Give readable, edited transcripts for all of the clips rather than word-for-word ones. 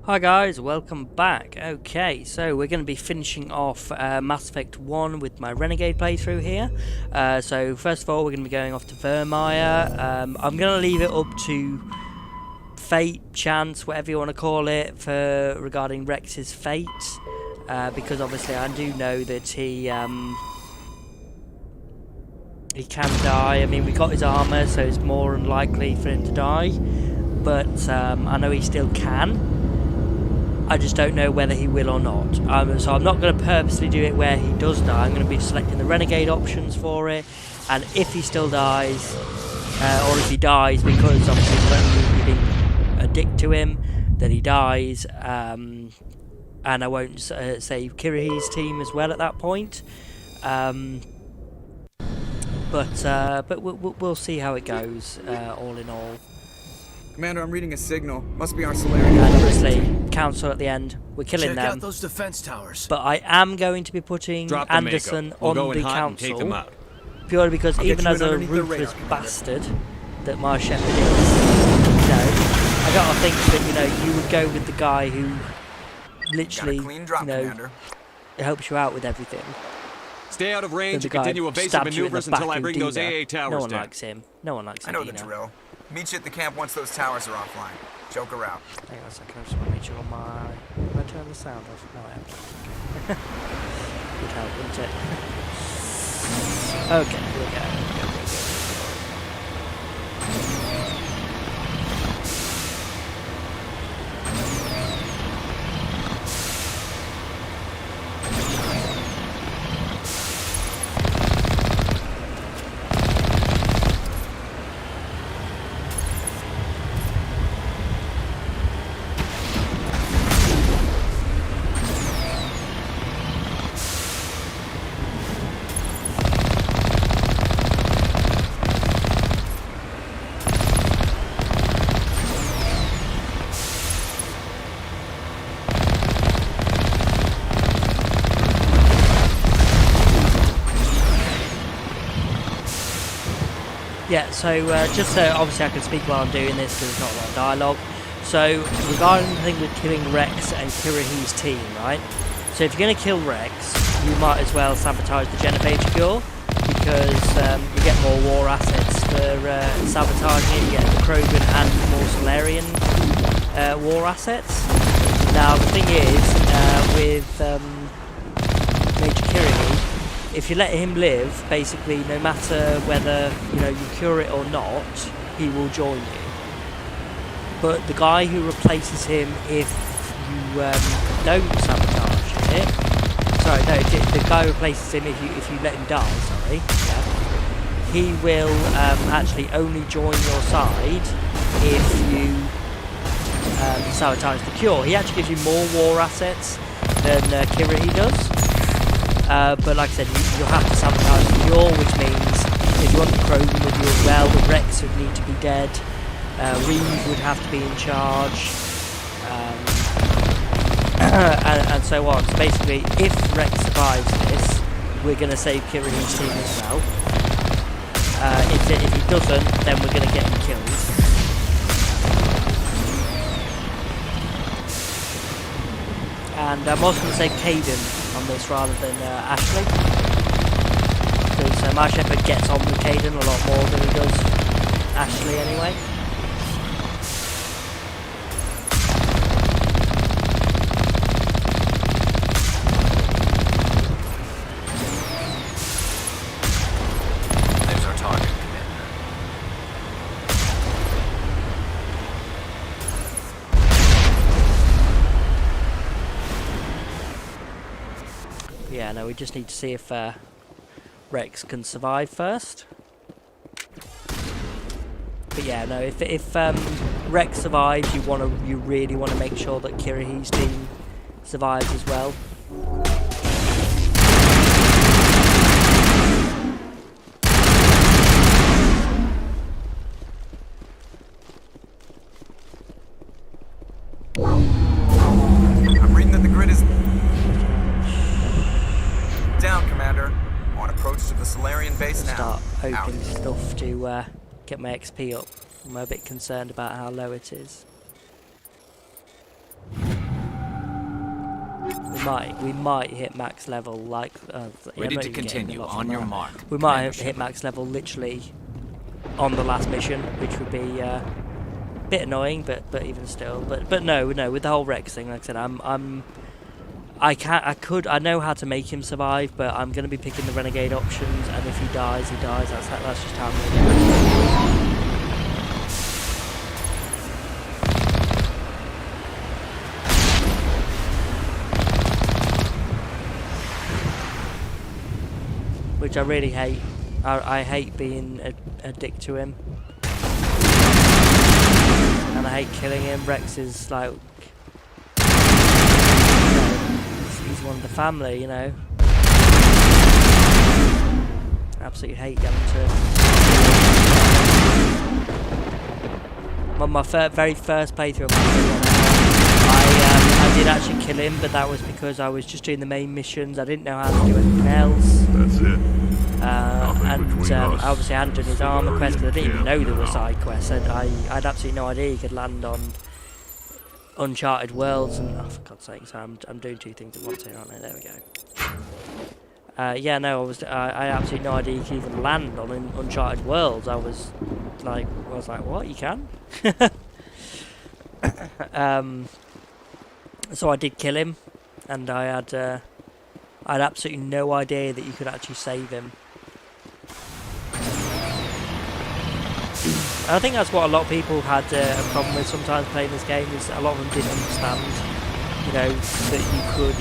Hi guys, welcome back. Okay, so we're going to be finishing off Mass Effect 1 with my Renegade playthrough here. So first of all, we're going to be going off to Virmire. I'm going to leave it up to fate, chance, whatever you want to call it, for regarding Rex's fate. Because obviously I do know that he can die. I mean, we got his armor, so it's more unlikely for him to die. But I know he still can. I just don't know whether he will or not. So I'm not going to purposely do it where he does die. I'm going to be selecting the Renegade options for it. And if he still dies, or if he dies because obviously we're being a dick to him, then he dies. And I won't save Kirihi's team as well at that point. But we'll see how it goes, all in all. Commander, I'm reading a signal. Must be our Solarian. And obviously, Council at the end. We're killing them. Check out those defense towers. But I am going to be putting Anderson on the Council. Purely because even as a ruthless bastard that my Shepherd is, I gotta think that, you would go with the guy who literally, helps you out with everything. Stay out of range and continue evasive maneuvers until I bring those AA towers down. No one likes him. No one likes him. I know the drill. Meet you at the camp once those towers are offline. Joke around. Hang on a second, I just want to make sure Did I turn the sound off? No, I haven't. Would help, wouldn't it? Okay, here we go. Yeah, so just so obviously I can speak while I'm doing this because there's not a lot of dialogue. So regarding the thing with killing Rex and Kirihi's team, right? So if you're going to kill Rex, you might as well sabotage the Genophage cure because you get more war assets for sabotaging it. You get the Krogan and more Solarian war assets. Now the thing is, with Major Kirihi, if you let him live, basically, no matter whether you cure it or not, he will join you. But the guy who replaces him, if you don't sabotage it, the guy who replaces him if you let him die, he will actually only join your side if you sabotage the cure. He actually gives you more war assets than Kirihi does. But like I said, you'll have to sabotage the cure, which means if you want the Krogan with you as well, the Rex would need to be dead, Reeve would have to be in charge, and so on. So basically, if Rex survives this, we're going to save Kirihi's team as well. If he doesn't, then we're going to get him killed. And I'm also going to save Caden on this rather than Ashley, because my Shepherd gets on with Caden a lot more than he does Ashley anyway. There's our target, Commander. Yeah, no, we just need to see if Rex can survive first. But yeah, no, if Rex survives, you really want to make sure that Kirihi's team survives as well. I'm reading that the grid is down, Commander. On approach to the Solarian base now. Start opening stuff to get my XP up. I'm a bit concerned about how low it is. We might hit max level like. Ready to continue on your mark. We might hit max level literally on the last mission, which would be a bit annoying, but even still. But no, with the whole Rex thing, like I said, I know how to make him survive, but I'm going to be picking the Renegade options, and if he dies, he dies. That's just how I'm going to do it. Which I really hate. I hate being a dick to him. And I hate killing him. Rex is like... he's one of the family, you know. Absolutely hate getting to... On my very first playthrough of I did actually kill him, but that was because I was just doing the main missions. I didn't know how to do anything else. That's it. Obviously I hadn't done his armor quest because I didn't even know there were side quests. I had absolutely no idea you could land on uncharted worlds, and oh, for God's sake, so I'm doing two things at once here, aren't I? There we go. Yeah, no, I had absolutely no idea you could even land on uncharted worlds. I was like, what? You can? So I did kill him, and I had absolutely no idea that you could actually save him. I think that's what a lot of people had a problem with sometimes playing this game, is a lot of them didn't understand, you know, that you could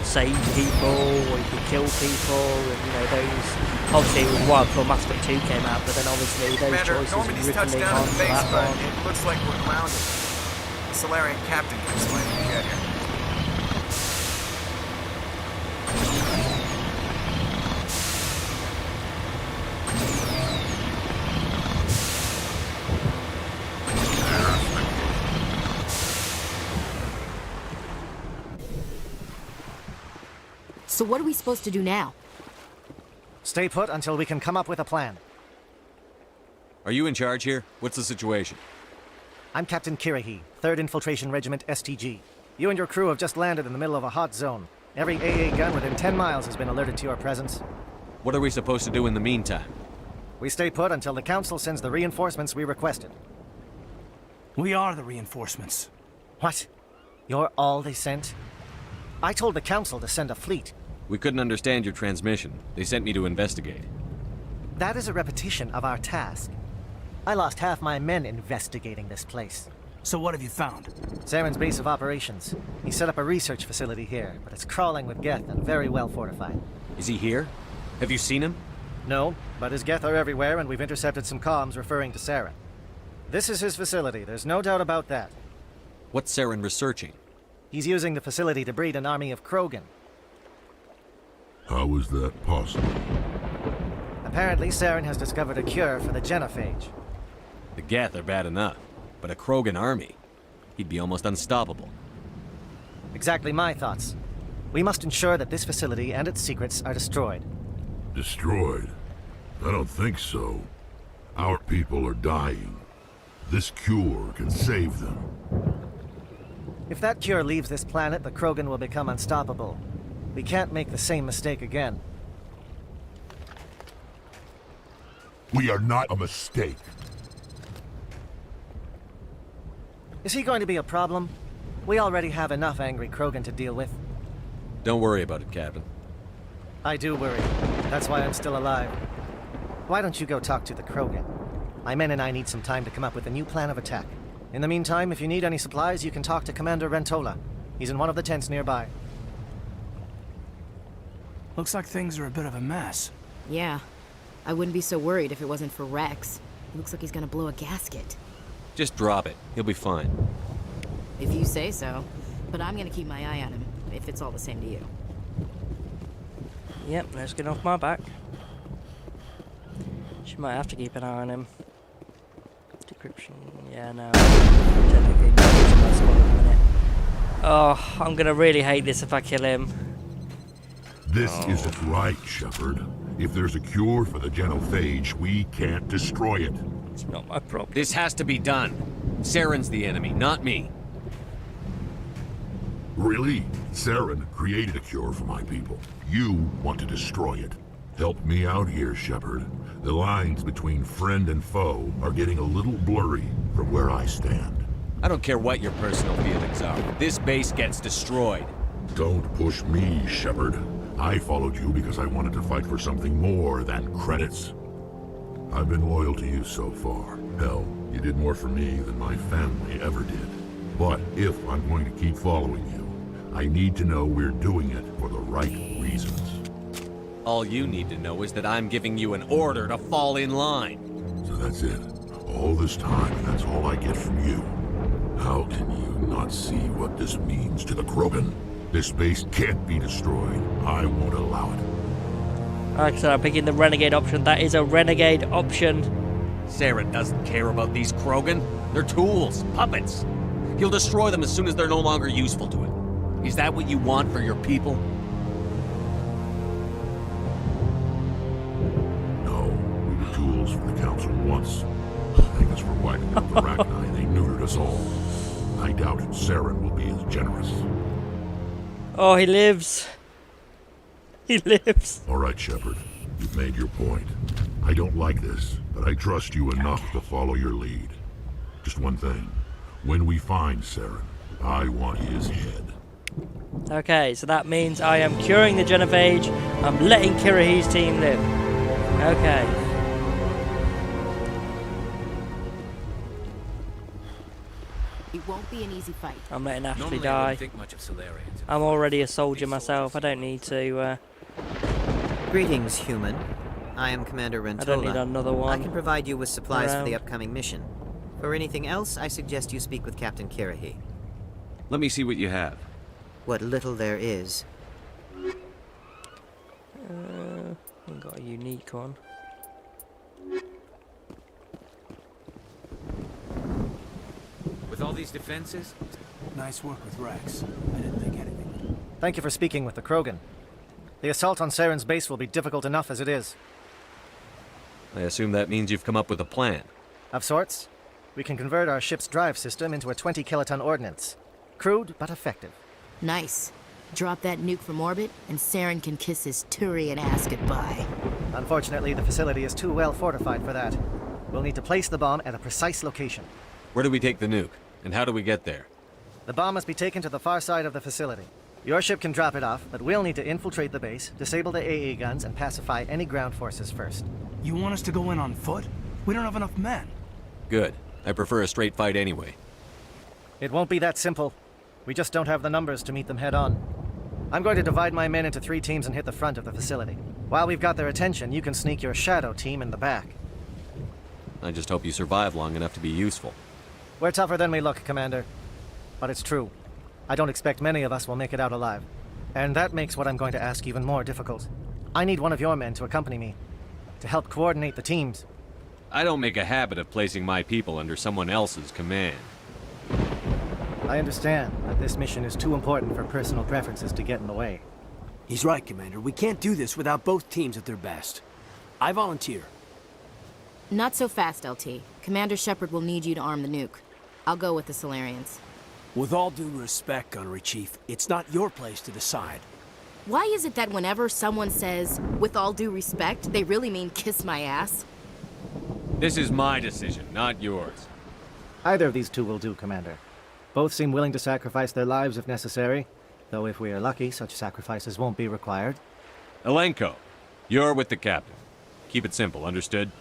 save people or you could kill people, and you know, those obviously it was wild before Mass Effect 2 came out, but then obviously those choices Normandy's were touched written down on in the for base, that but one. it looks like we're grounded. The Solarian captain can explain when we get here. So what are we supposed to do now? Stay put until we can come up with a plan. Are you in charge here? What's the situation? I'm Captain Kirrahe, 3rd Infiltration Regiment STG. You and your crew have just landed in the middle of a hot zone. Every AA gun within 10 miles has been alerted to your presence. What are we supposed to do in the meantime? We stay put until the Council sends the reinforcements we requested. We are the reinforcements. What? You're all they sent? I told the Council to send a fleet. We couldn't understand your transmission. They sent me to investigate. That is a repetition of our task. I lost half my men investigating this place. So what have you found? Saren's base of operations. He set up a research facility here, but it's crawling with Geth and very well fortified. Is he here? Have you seen him? No, but his Geth are everywhere, and we've intercepted some comms referring to Saren. This is his facility, there's no doubt about that. What's Saren researching? He's using the facility to breed an army of Krogan. How is that possible? Apparently, Saren has discovered a cure for the genophage. The Geth are bad enough, but a Krogan army? He'd be almost unstoppable. Exactly my thoughts. We must ensure that this facility and its secrets are destroyed. Destroyed? I don't think so. Our people are dying. This cure can save them. If that cure leaves this planet, the Krogan will become unstoppable. We can't make the same mistake again. We are not a mistake. Is he going to be a problem? We already have enough angry Krogan to deal with. Don't worry about it, Captain. I do worry. That's why I'm still alive. Why don't you go talk to the Krogan? My men and I need some time to come up with a new plan of attack. In the meantime, if you need any supplies, you can talk to Commander Rentola. He's in one of the tents nearby. Looks like things are a bit of a mess. Yeah. I wouldn't be so worried if it wasn't for Rex. He looks like he's gonna blow a gasket. Just drop it. He'll be fine. If you say so. But I'm gonna keep my eye on him, if it's all the same to you. Yep, let's get off my back. She might have to keep an eye on him. Decryption, yeah, no. Technically, no, he's in my squad at the minute. Oh, I'm gonna really hate this if I kill him. This isn't right, Shepard. If there's a cure for the genophage, we can't destroy it. It's not my problem. This has to be done. Saren's the enemy, not me. Really? Saren created a cure for my people. You want to destroy it. Help me out here, Shepard. The lines between friend and foe are getting a little blurry from where I stand. I don't care what your personal feelings are. This base gets destroyed. Don't push me, Shepard. I followed you because I wanted to fight for something more than credits. I've been loyal to you so far. Hell, you did more for me than my family ever did. But if I'm going to keep following you, I need to know we're doing it for the right reasons. All you need to know is that I'm giving you an order to fall in line. So that's it. All this time, and that's all I get from you. How can you not see what this means to the Krogan? This base can't be destroyed. I won't allow it. Like I said, I'm picking the Renegade option. That is a Renegade option. Saren doesn't care about these Krogan. They're tools, puppets. He'll destroy them as soon as they're no longer useful to him. Is that what you want for your people? No, we were tools for the Council once. I think that's for wiping out the Rachni. They neutered us all. I doubt Saren will be as generous. Oh, he lives. He lives. All right, Shepard. You've made your point. I don't like this, but I trust you enough to follow your lead. Just one thing. When we find Saren, I want his head. Okay, so that means I am curing the Genophage. I'm letting Kirahi's team live. Okay. It won't be an easy fight. I'm letting Ashley Normally I die. wouldn't think much of Solarians. I'm already a soldier myself. I don't need to. Greetings, human. I am Commander Rentola. I don't need another I one. can provide you with supplies for the around. upcoming mission. For anything else, I suggest you speak with Captain Kirahi. Let me see what you have. What little there is. I've got a unique one. With all these defenses, Nice work with Rex. I didn't think anything. Thank you for speaking with the Krogan. The assault on Saren's base will be difficult enough as it is. I assume that means you've come up with a plan. Of sorts, we can convert our ship's drive system into a 20-kiloton ordnance. Crude, but effective. Nice. Drop that nuke from orbit, and Saren can kiss his Turian ass goodbye. Unfortunately, the facility is too well fortified for that. We'll need to place the bomb at a precise location. Where do we take the nuke? And how do we get there? The bomb must be taken to the far side of the facility. Your ship can drop it off, but we'll need to infiltrate the base, disable the AA guns, and pacify any ground forces first. You want us to go in on foot? We don't have enough men. Good. I prefer a straight fight anyway. It won't be that simple. We just don't have the numbers to meet them head on. I'm going to divide my men into 3 teams and hit the front of the facility. While we've got their attention, you can sneak your shadow team in the back. I just hope you survive long enough to be useful. We're tougher than we look, Commander. But it's true. I don't expect many of us will make it out alive. And that makes what I'm going to ask even more difficult. I need one of your men to accompany me, to help coordinate the teams. I don't make a habit of placing my people under someone else's command. I understand that this mission is too important for personal preferences to get in the way. He's right, Commander. We can't do this without both teams at their best. I volunteer. Not so fast, LT. Commander Shepard will need you to arm the nuke. I'll go with the Solarians. With all due respect, Gunnery Chief, it's not your place to decide. Why is it that whenever someone says, with all due respect, they really mean kiss my ass? This is my decision, not yours. Either of these two will do, Commander. Both seem willing to sacrifice their lives if necessary, though if we are lucky, such sacrifices won't be required. Elenko, you're with the captain. Keep it simple, understood?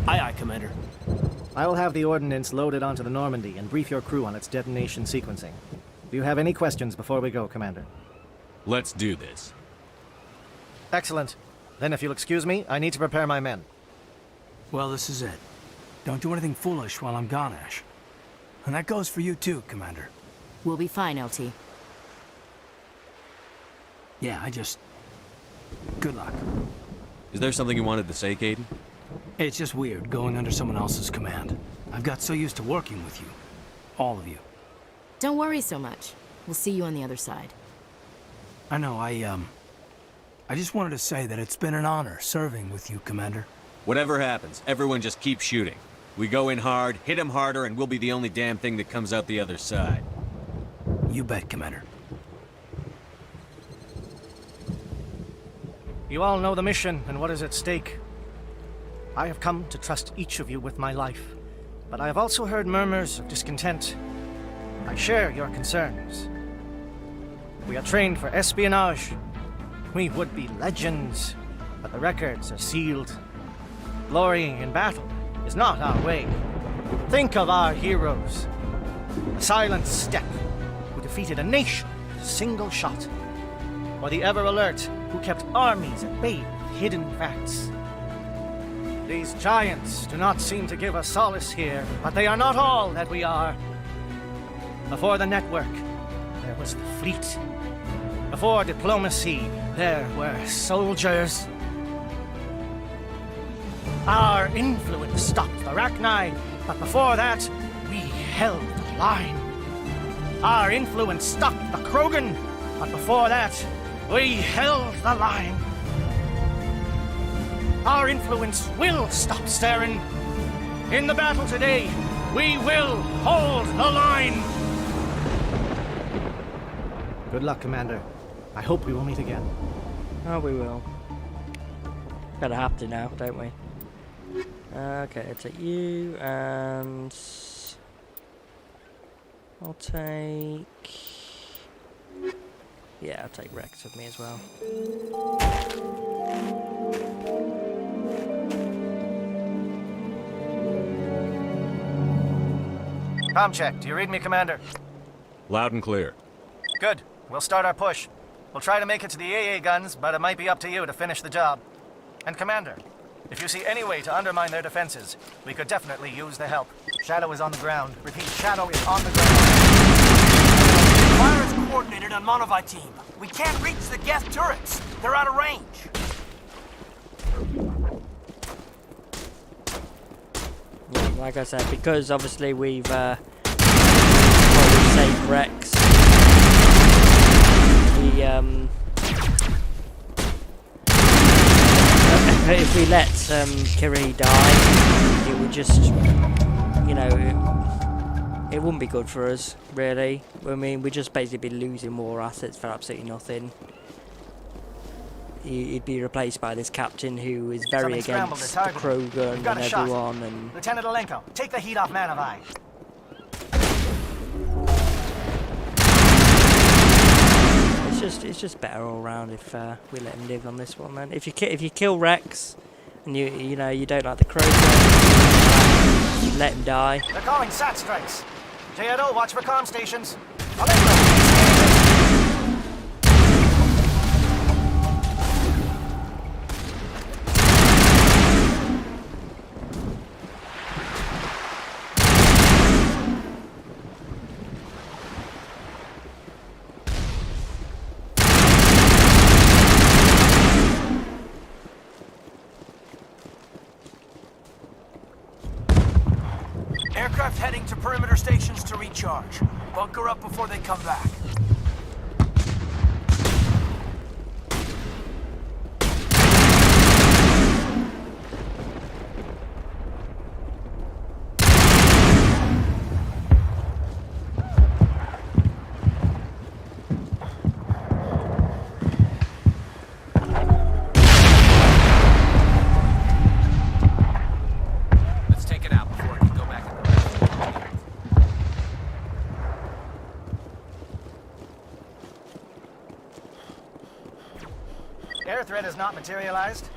Aye, aye, Commander. I will have the ordnance loaded onto the Normandy and brief your crew on its detonation sequencing. Do you have any questions before we go, Commander? Let's do this. Excellent. Then if you'll excuse me, I need to prepare my men. Well, this is it. Don't do anything foolish while I'm gone, Ash. And that goes for you too, Commander. We'll be fine, LT. Yeah, good luck. Is there something you wanted to say, Caden? It's just weird going under someone else's command. I've got so used to working with you. All of you. Don't worry so much. We'll see you on the other side. I know, I just wanted to say that it's been an honor serving with you, Commander. Whatever happens, everyone just keep shooting. We go in hard, hit them harder, and we'll be the only damn thing that comes out the other side. You bet, Commander. You all know the mission and what is at stake. I have come to trust each of you with my life, but I have also heard murmurs of discontent. I share your concerns. We are trained for espionage. We would be legends, but the records are sealed. Glory in battle is not our way. Think of our heroes. The Silent Step, who defeated a nation with a single shot. Or the Ever Alert, who kept armies at bay with hidden facts. These giants do not seem to give us solace here, but they are not all that we are. Before the network, there was the fleet. Before diplomacy, there were soldiers. Our influence stopped the Arachni, but before that, we held the line. Our influence stopped the Krogan, but before that, we held the line. Our influence will stop Saren. In the battle today, we will hold the line. Good luck, Commander. I hope we will meet again. Oh, we will. Gotta have to now, don't we? Okay, I'll take you, and I'll take... Yeah, I'll take Rex with me as well. Comm check. Do you read me, Commander? Loud and clear. Good. We'll start our push. We'll try to make it to the AA guns, but it might be up to you to finish the job. And Commander, if you see any way to undermine their defenses, we could definitely use the help. Shadow is on the ground. Repeat, Shadow is on the ground. Fire is coordinated on Monovi team. We can't reach the Geth turrets. They're out of range. Yeah, like I said, because obviously we've saved Rex. If we let Kiri die, it would just, you know, it wouldn't be good for us, really. I mean, we'd just basically be losing war assets for absolutely nothing. He'd be replaced by this captain who is very against the Krogan and everyone. And Lieutenant Alenko, take the heat off Manovi. It's just better all round if we let him live on this one. Then if you kill Rex and you know you don't like the Krogan, let him die. They're calling SAT strikes. JNO, watch for comm stations. Aircraft heading to perimeter stations to recharge. Bunker up before they come back. Air threat has not materialized.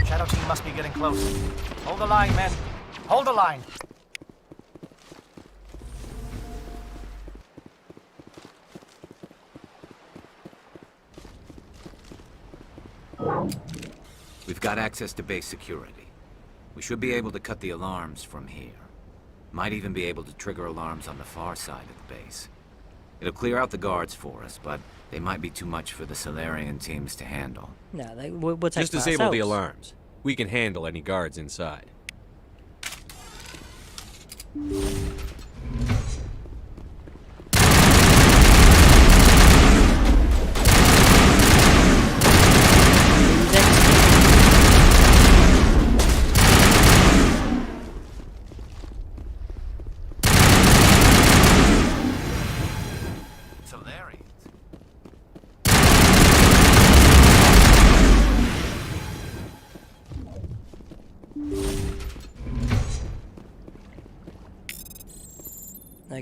Shadow team must be getting close. Hold the line, men. Hold the line. We've got access to base security. We should be able to cut the alarms from here. Might even be able to trigger alarms on the far side of the base. It'll clear out the guards for us, but they might be too much for the Solarian teams to handle. No, we'll take Just disable the alarms. We can handle any guards inside.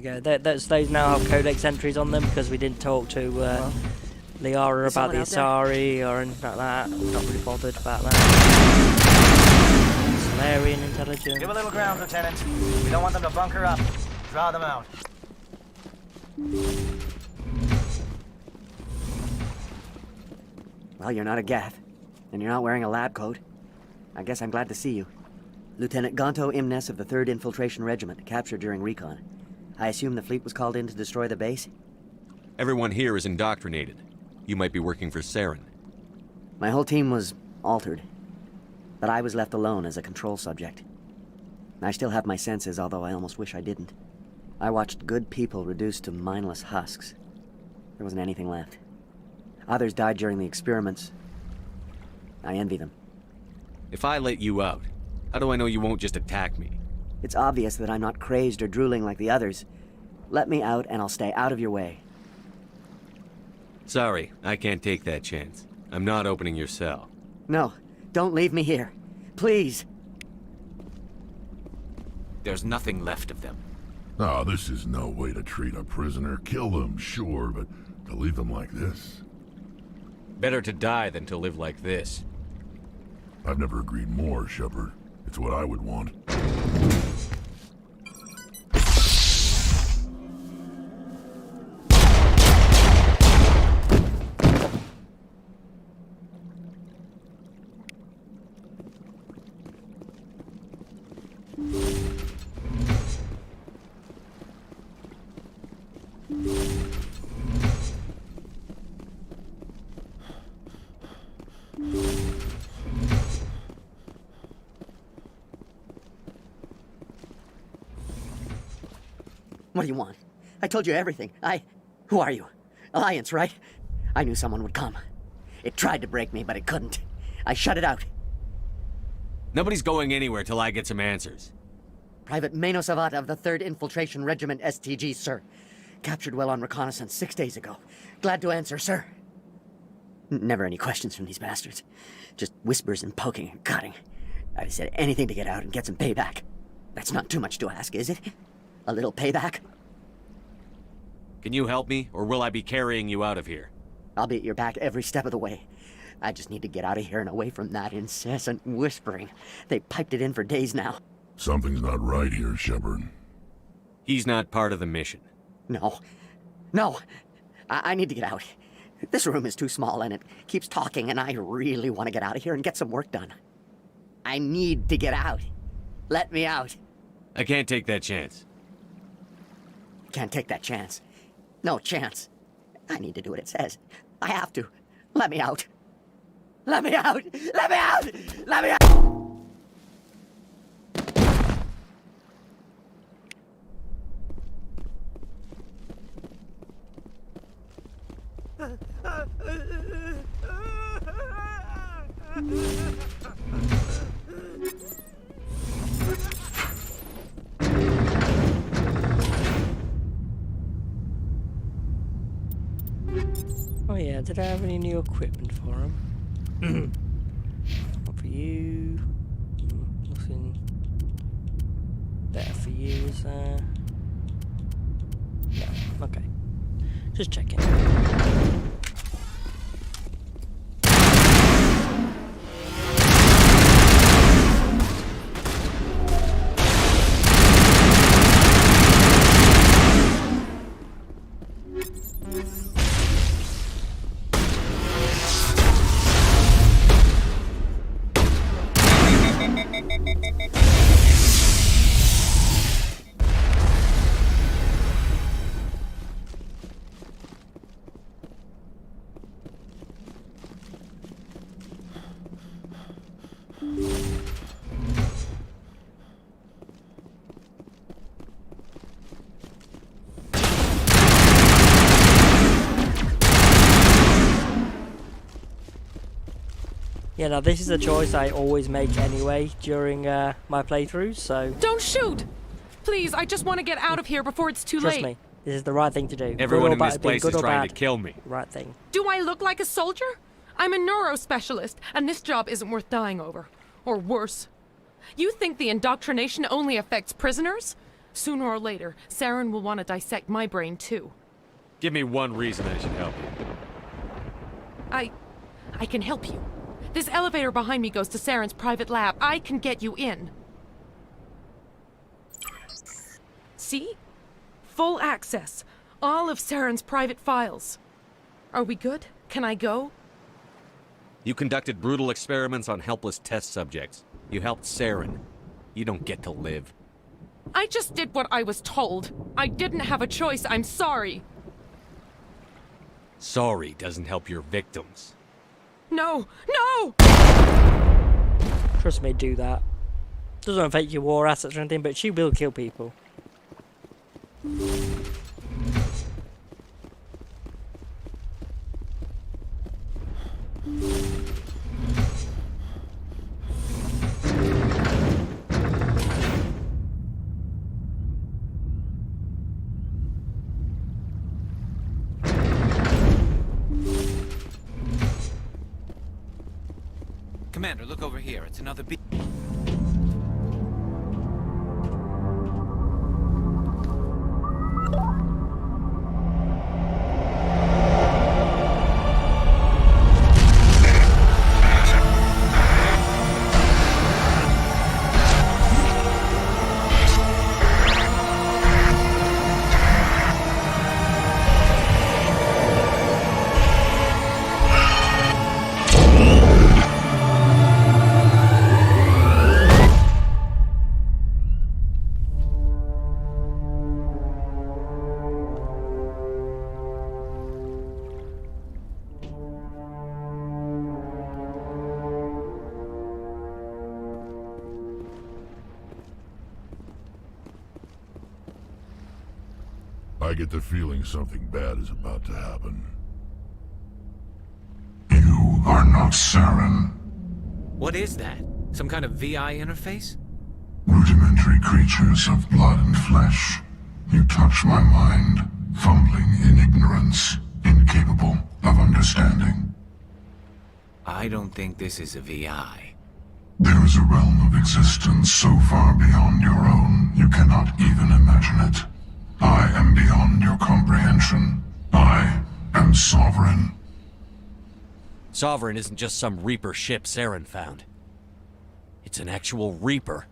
There you go. Those now have codex entries on them because we didn't talk to Liara about the Asari or anything like that. I'm not really bothered about that. Solarian intelligence. Give a little ground, Lieutenant. We don't want them to bunker up. Draw them out. Well, you're not a Gath, and you're not wearing a lab coat. I guess I'm glad to see you. Lieutenant Gonto Imnes of the 3rd Infiltration Regiment, captured during recon. I assume the fleet was called in to destroy the base? Everyone here is indoctrinated. You might be working for Saren. My whole team was altered, but I was left alone as a control subject. I still have my senses, although I almost wish I didn't. I watched good people reduced to mindless husks. There wasn't anything left. Others died during the experiments. I envy them. If I let you out, how do I know you won't just attack me? It's obvious that I'm not crazed or drooling like the others. Let me out and I'll stay out of your way. Sorry, I can't take that chance. I'm not opening your cell. No, don't leave me here. Please. There's nothing left of them. Oh, this is no way to treat a prisoner. Kill them, sure, but to leave them like this? Better to die than to live like this. I've never agreed more, Shepard. It's what I would want. What do you want? I told you everything. Who are you? Alliance, right? I knew someone would come. It tried to break me, but it couldn't. I shut it out. Nobody's going anywhere till I get some answers. Private Mano Savat of the 3rd Infiltration Regiment STG, sir. Captured well on reconnaissance 6 days ago. Glad to answer, sir. Never any questions from these bastards. Just whispers and poking and cutting. I said anything to get out and get some payback. That's not too much to ask, is it? A little payback? Can you help me, or will I be carrying you out of here? I'll be at your back every step of the way. I just need to get out of here and away from that incessant whispering. They piped it in for days now. Something's not right here, Shepard. He's not part of the mission. No. No! I need to get out. This room is too small and it keeps talking and I really want to get out of here and get some work done. I need to get out. Let me out. I can't take that chance. Can't take that chance. No chance. I need to do what it says. I have to. Let me out. Let me out! Let me out! Let me out! Oh yeah, did I have any new equipment for him? Not for you. Nothing better for you, is there? No, okay. Just checking. Yeah, now this is a choice I always make anyway during my playthroughs, so... Don't shoot! Please, I just want to get out of here before it's too late. Trust me, this is the right thing to do. Everyone in this place is trying to kill me. Right thing. Do I look like a soldier? I'm a neurospecialist, and this job isn't worth dying over. Or worse. You think the indoctrination only affects prisoners? Sooner or later, Saren will want to dissect my brain too. Give me one reason I should help you. I can help you. This elevator behind me goes to Saren's private lab. I can get you in. See? Full access. All of Saren's private files. Are we good? Can I go? You conducted brutal experiments on helpless test subjects. You helped Saren. You don't get to live. I just did what I was told. I didn't have a choice. I'm sorry. Sorry doesn't help your victims. No! No! Trust me, do that. Doesn't affect your war assets or anything, but she will kill people. Commander, look over here. It's another beat. I get the feeling something bad is about to happen. You are not Saren. What is that? Some kind of VI interface? Rudimentary creatures of blood and flesh. You touch my mind, fumbling in ignorance, incapable of understanding. I don't think this is a VI. There is a realm of existence so far beyond your own, you cannot even imagine it. I am beyond your comprehension. I am Sovereign. Sovereign isn't just some Reaper ship Saren found. It's an actual Reaper.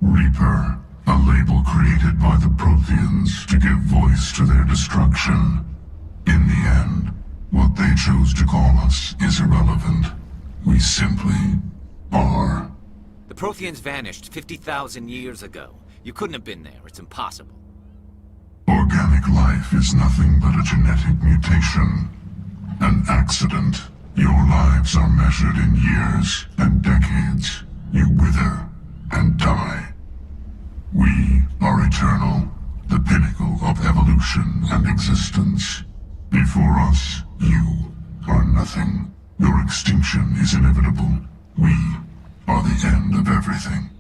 Reaper, a label created by the Protheans to give voice to their destruction. In the end, what they chose to call us is irrelevant. We simply are. The Protheans vanished 50,000 years ago. You couldn't have been there. It's impossible. Organic life is nothing but a genetic mutation. An accident. Your lives are measured in years and decades. You wither and die. We are eternal, the pinnacle of evolution and existence. Before us, you are nothing. Your extinction is inevitable. We are the end of everything.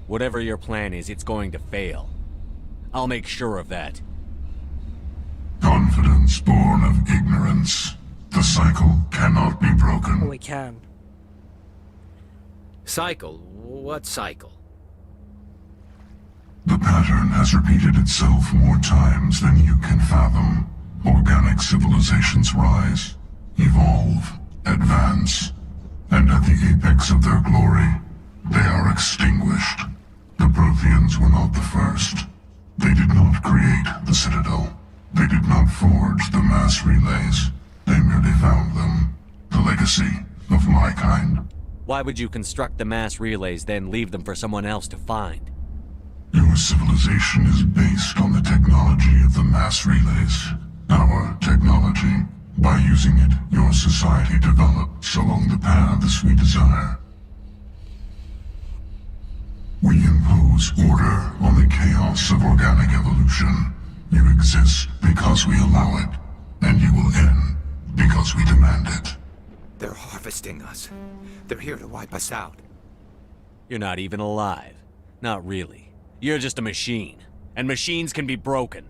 Whatever your plan is, it's going to fail. I'll make sure of that. Confidence born of ignorance. The cycle cannot be broken. Oh, it can. Cycle? What cycle? The pattern has repeated itself more times than you can fathom. Organic civilizations rise, evolve, advance, and at the apex of their glory, they are extinguished. The Protheans were not the first. They did not create the Citadel. They did not forge the mass relays. They merely found them. The legacy of my kind. Why would you construct the mass relays, then leave them for someone else to find? Your civilization is based on the technology of the mass relays. Our technology. By using it, your society develops along the paths we desire. We impose order on the chaos of organic evolution. You exist because we allow it, and you will end because we demand it. They're harvesting us. They're here to wipe us out. You're not even alive. Not really. You're just a machine. And machines can be broken.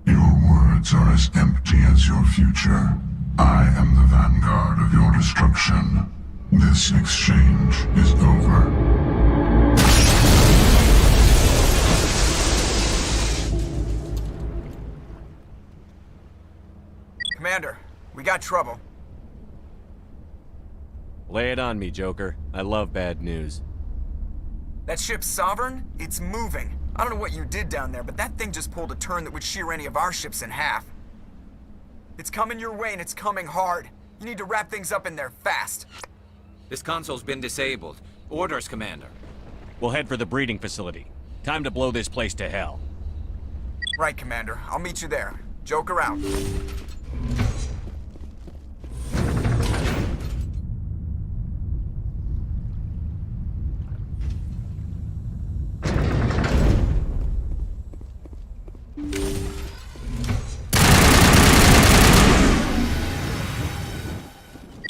Your words are as empty as your future. I am the vanguard of your destruction. This exchange is over. got trouble. Lay it on me, Joker. I love bad news. That ship's Sovereign? It's moving. I don't know what you did down there, but that thing just pulled a turn that would shear any of our ships in half. It's coming your way, and it's coming hard. You need to wrap things up in there fast. This console's been disabled. Orders, Commander. We'll head for the breeding facility. Time to blow this place to hell. Right, Commander. I'll meet you there. Joker out.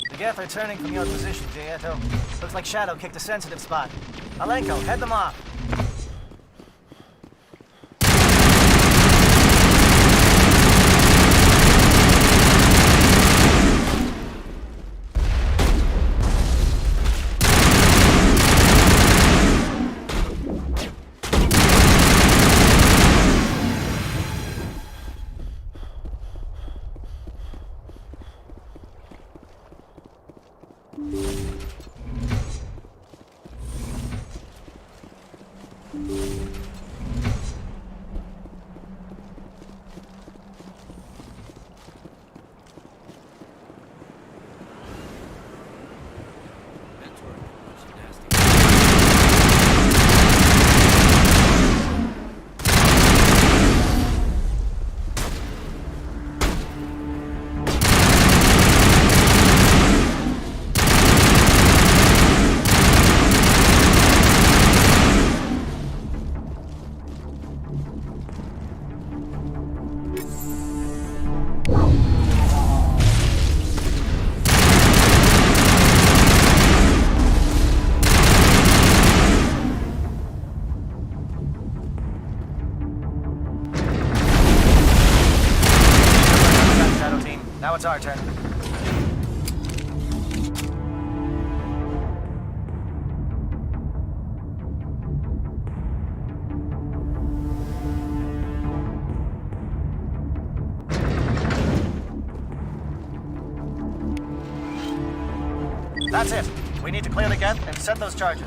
The Geth are turning from your position, Gieto. Looks like Shadow kicked a sensitive spot. Alenko, head them off. Now it's our turn. That's it. We need to clear the Geth and set those charges.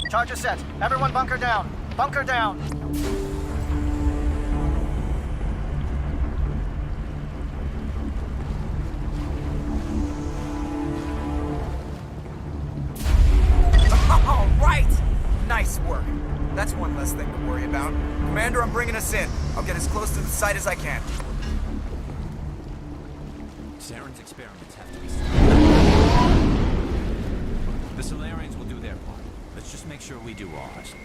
Charges set. Everyone bunker down. Bunker down. All right! Nice work. That's one less thing to worry about. Commander, I'm bringing us in. I'll get as close to the site as I can. Saren's experiments have to be stopped. The Solarians will do their part. Let's just make sure we do ours.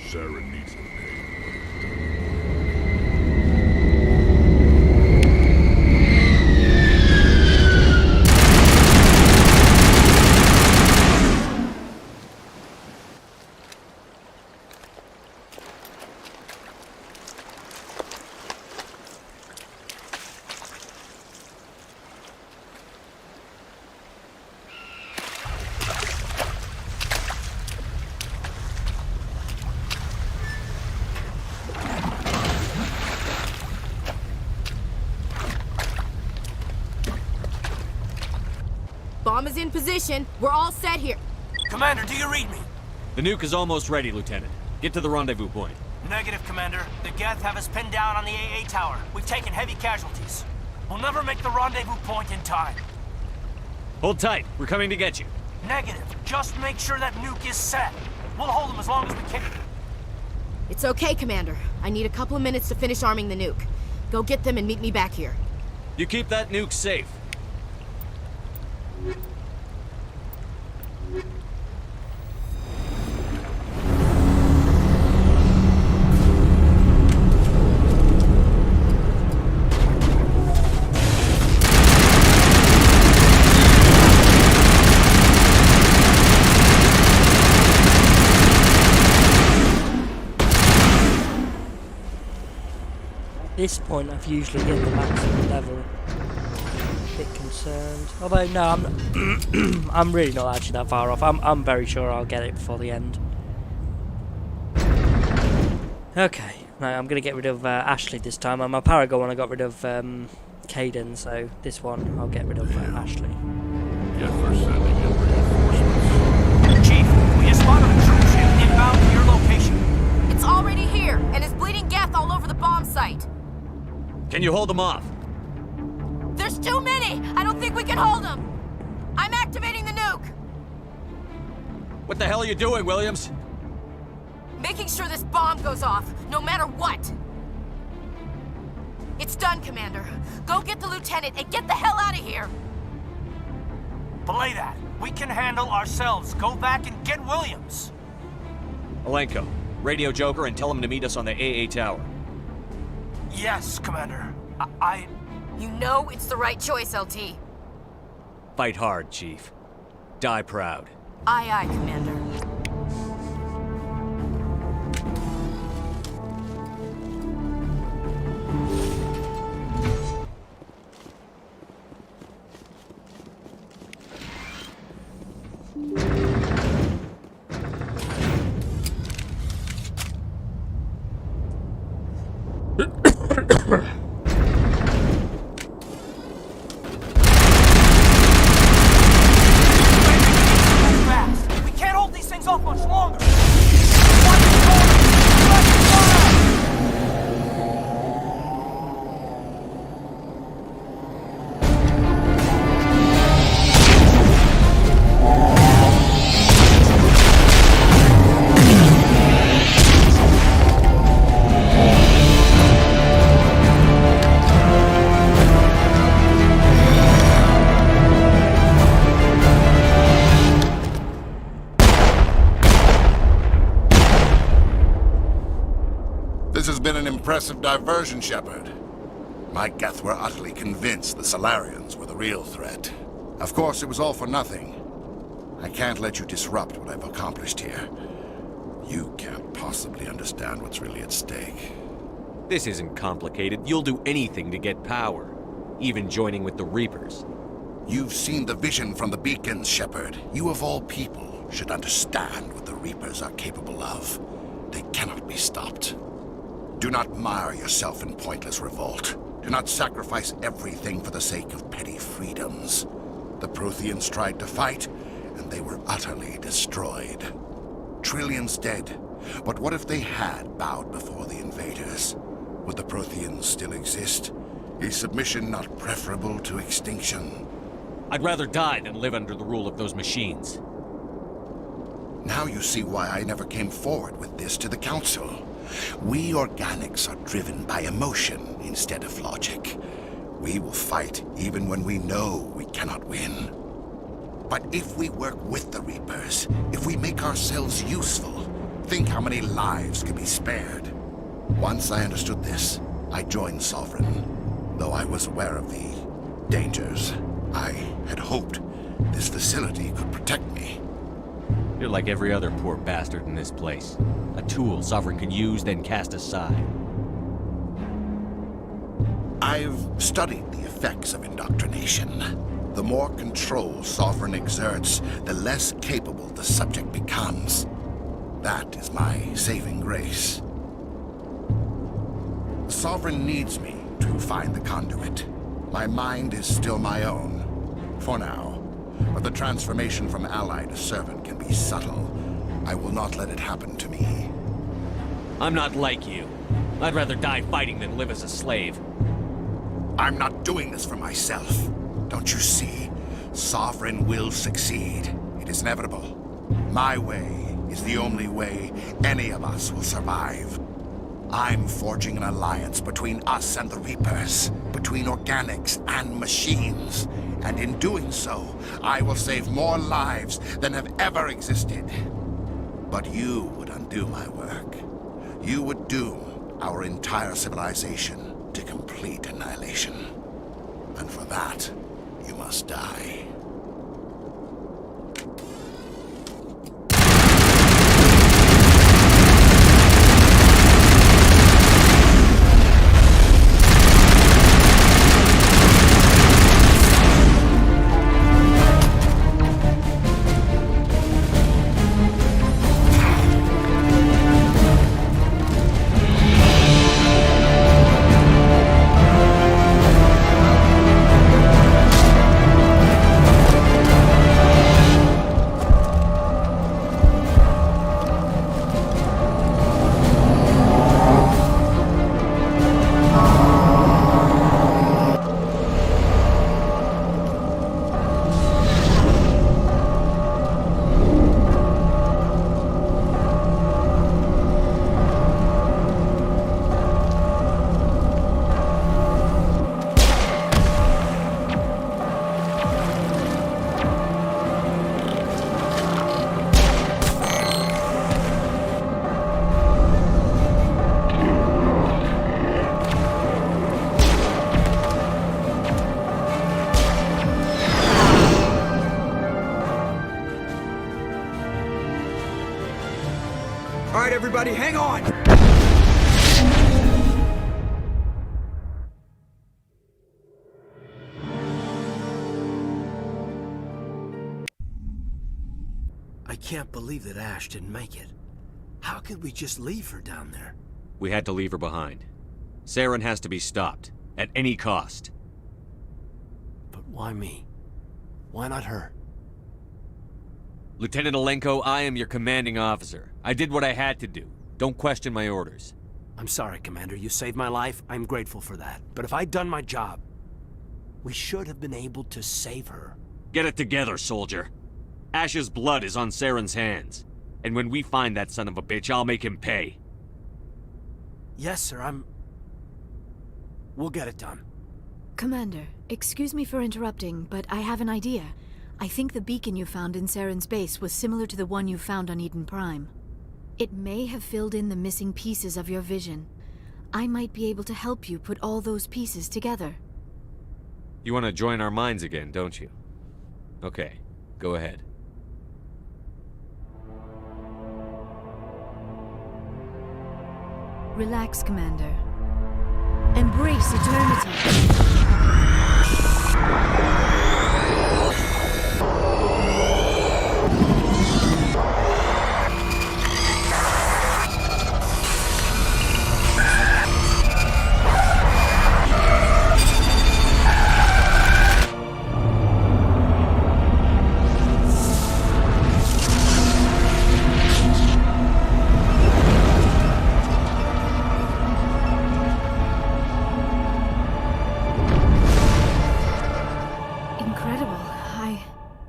Saren needs to pay. Bomb is in position. We're all set here. Commander, do you read me? The nuke is almost ready, Lieutenant. Get to the rendezvous point. Negative, Commander. The Geth have us pinned down on the AA tower. We've taken heavy casualties. We'll never make the rendezvous point in time. Hold tight. We're coming to get you. Negative. Just make sure that nuke is set. We'll hold them as long as we can. It's okay, Commander. I need a couple of minutes to finish arming the nuke. Go get them and meet me back here. You keep that nuke safe. At this point I've usually hit the maximum level. The bit concerned. Although, no, I'm not I'm really not actually that far off. I'm very sure I'll get it before the end. Okay, right, I'm going to get rid of Ashley this time. On my Paragon one I got rid of Caden, so this one I'll get rid of Ashley. Yes, we're sending in reinforcements. Chief, we just spotted a troop ship inbound to your location. It's already here, and is bleeding Geth all over the bomb site. Can you hold them off? There's too many! I don't think we can hold them! I'm activating the nuke! What the hell are you doing, Williams? Making sure this bomb goes off, no matter what! It's done, Commander. Go get the lieutenant and get the hell out of here! Belay that. We can handle ourselves. Go back and get Williams. Alenko, radio Joker and tell him to meet us on the AA tower. Yes, Commander. You know it's the right choice, LT. Fight hard, Chief. Die proud. Aye, aye, Commander. We can't hold these things off much longer. This has been an impressive diversion, Shepard. My Geth were utterly convinced the Solarians were the real threat. Of course, it was all for nothing. I can't let you disrupt what I've accomplished here. You can't possibly understand what's really at stake. This isn't complicated. You'll do anything to get power. Even joining with the Reapers. You've seen the vision from the beacons, Shepard. You of all people should understand what the Reapers are capable of. They cannot be stopped. Do not mire yourself in pointless revolt. Do not sacrifice everything for the sake of petty freedoms. The Protheans tried to fight, and they were utterly destroyed. Trillions dead. But what if they had bowed before the invaders? Would the Protheans still exist? Is submission not preferable to extinction? I'd rather die than live under the rule of those machines. Now you see why I never came forward with this to the Council. We organics are driven by emotion instead of logic. We will fight even when we know we cannot win. But if we work with the Reapers, if we make ourselves useful, think how many lives could be spared. Once I understood this, I joined Sovereign. Though I was aware of the dangers, I had hoped this facility could protect me. You're like every other poor bastard in this place. A tool Sovereign can use, then cast aside. I've studied the effects of indoctrination. The more control Sovereign exerts, the less capable the subject becomes. That is my saving grace. Sovereign needs me to find the conduit. My mind is still my own, for now. But the transformation from ally to servant can be subtle. I will not let it happen to me. I'm not like you. I'd rather die fighting than live as a slave. I'm not doing this for myself. Don't you see? Sovereign will succeed. It is inevitable. My way is the only way any of us will survive. I'm forging an alliance between us and the Reapers, between organics and machines. And in doing so, I will save more lives than have ever existed. But you would undo my work. You would doom our entire civilization to complete annihilation. And for that, you must die. everybody, hang on! I can't believe that Ash didn't make it. How could we just leave her down there? We had to leave her behind. Saren has to be stopped, at any cost. But why me? Why not her? Lieutenant Alenko, I am your commanding officer. I did what I had to do. Don't question my orders. I'm sorry, Commander. You saved my life. I'm grateful for that. But if I'd done my job, we should have been able to save her. Get it together, soldier. Ash's blood is on Saren's hands. And when we find that son of a bitch, I'll make him pay. Yes, sir, We'll get it done. Commander, excuse me for interrupting, but I have an idea. I think the beacon you found in Saren's base was similar to the one you found on Eden Prime. It may have filled in the missing pieces of your vision. I might be able to help you put all those pieces together. You want to join our minds again, don't you? Okay, go ahead. Relax, Commander. Embrace eternity.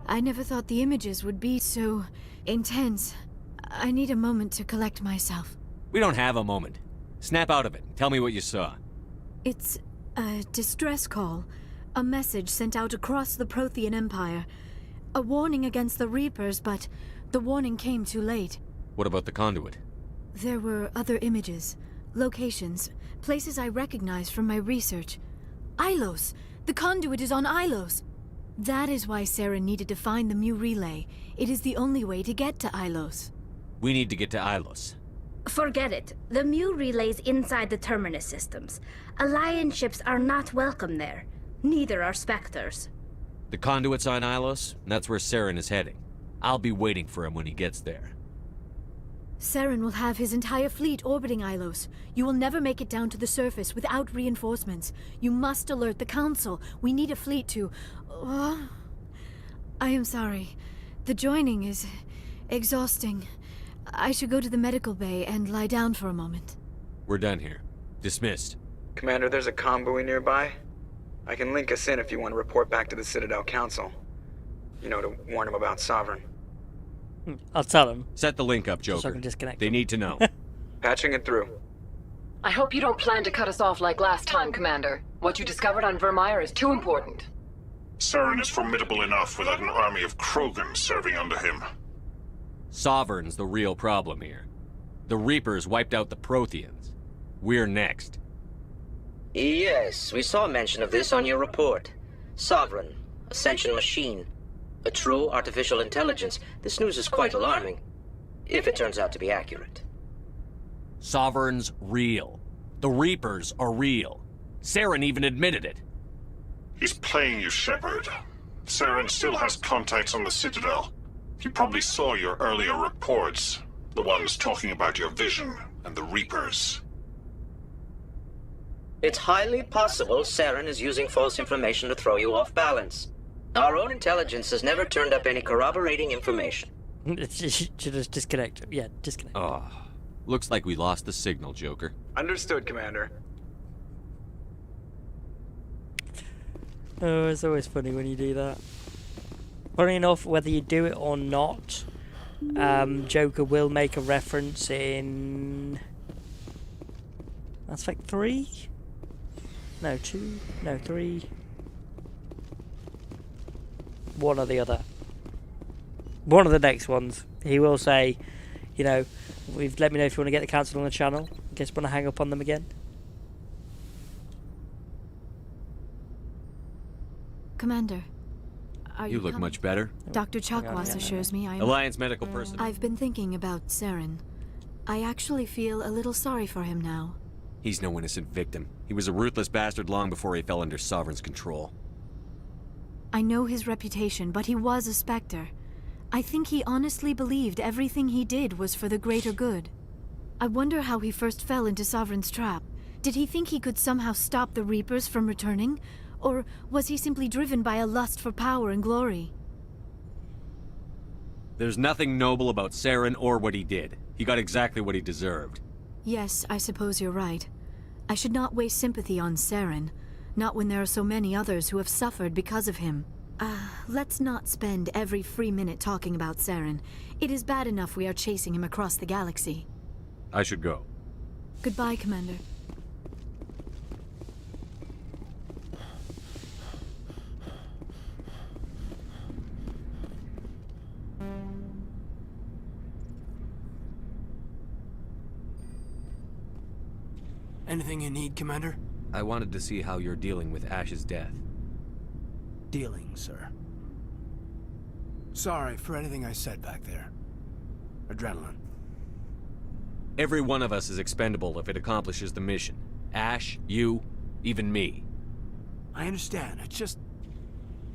I never thought the images would be so intense. I need a moment to collect myself. We don't have a moment. Snap out of it. Tell me what you saw. It's a distress call. A message sent out across the Prothean Empire. A warning against the Reapers, but the warning came too late. What about the conduit? There were other images, locations, places I recognized from my research. Ilos! The conduit is on Ilos! That is why Saren needed to find the Mu relay. It is the only way to get to Ilos. We need to get to Ilos. Forget it. The Mu relay's inside the Terminus systems. Alliance ships are not welcome there. Neither are Spectres. The conduit's on Ilos, and that's where Saren is heading. I'll be waiting for him when he gets there. Saren will have his entire fleet orbiting Ilos. You will never make it down to the surface without reinforcements. You must alert the Council. We need a fleet to... I am sorry. The joining is exhausting. I should go to the medical bay and lie down for a moment. We're done here. Dismissed. Commander, there's a comm buoy nearby. I can link us in if you want to report back to the Citadel Council. You know, to warn them about Sovereign. I'll tell them. Set the link up, Joker. So I can disconnect they need to know. Patching it through. I hope you don't plan to cut us off like last time, Commander. What you discovered on Virmire is too important. Saren is formidable enough without an army of Krogan serving under him. Sovereign's the real problem here. The Reapers wiped out the Protheans. We're next. Yes, we saw mention of this on your report. Sovereign, Ascension machine. A true artificial intelligence. This news is quite alarming, if it turns out to be accurate. Sovereign's real. The Reapers are real. Saren even admitted it. He's playing you, Shepard. Saren still has contacts on the Citadel. He probably saw your earlier reports. The ones talking about your vision and the Reapers. It's highly possible Saren is using false information to throw you off balance. Our own intelligence has never turned up any corroborating information. Should just disconnect. Yeah, disconnect. Oh, looks like we lost the signal, Joker. Understood, Commander. Oh, it's always funny when you do that. Funny enough, whether you do it or not, Joker will make a reference in Mass Effect 3? No, 2? No, 3? One or the other. One of the next ones. He will say, you know, let me know if you want to get the Council on the channel. I guess want to hang up on them again. Commander, are you look coming? much better. Dr. Chakwas assures me I am... Alliance medical person. I've been thinking about Saren. I actually feel a little sorry for him now. He's no innocent victim. He was a ruthless bastard long before he fell under Sovereign's control. I know his reputation, but he was a Spectre. I think he honestly believed everything he did was for the greater good. I wonder how he first fell into Sovereign's trap. Did he think he could somehow stop the Reapers from returning? Or was he simply driven by a lust for power and glory? There's nothing noble about Saren or what he did. He got exactly what he deserved. Yes, I suppose you're right. I should not waste sympathy on Saren, not when there are so many others who have suffered because of him. Let's not spend every free minute talking about Saren. It is bad enough we are chasing him across the galaxy. I should go. Goodbye, Commander. Anything you need, Commander? I wanted to see how you're dealing with Ash's death. Dealing, sir. Sorry for anything I said back there. Adrenaline. Every one of us is expendable if it accomplishes the mission. Ash, you, even me. I understand. It's just...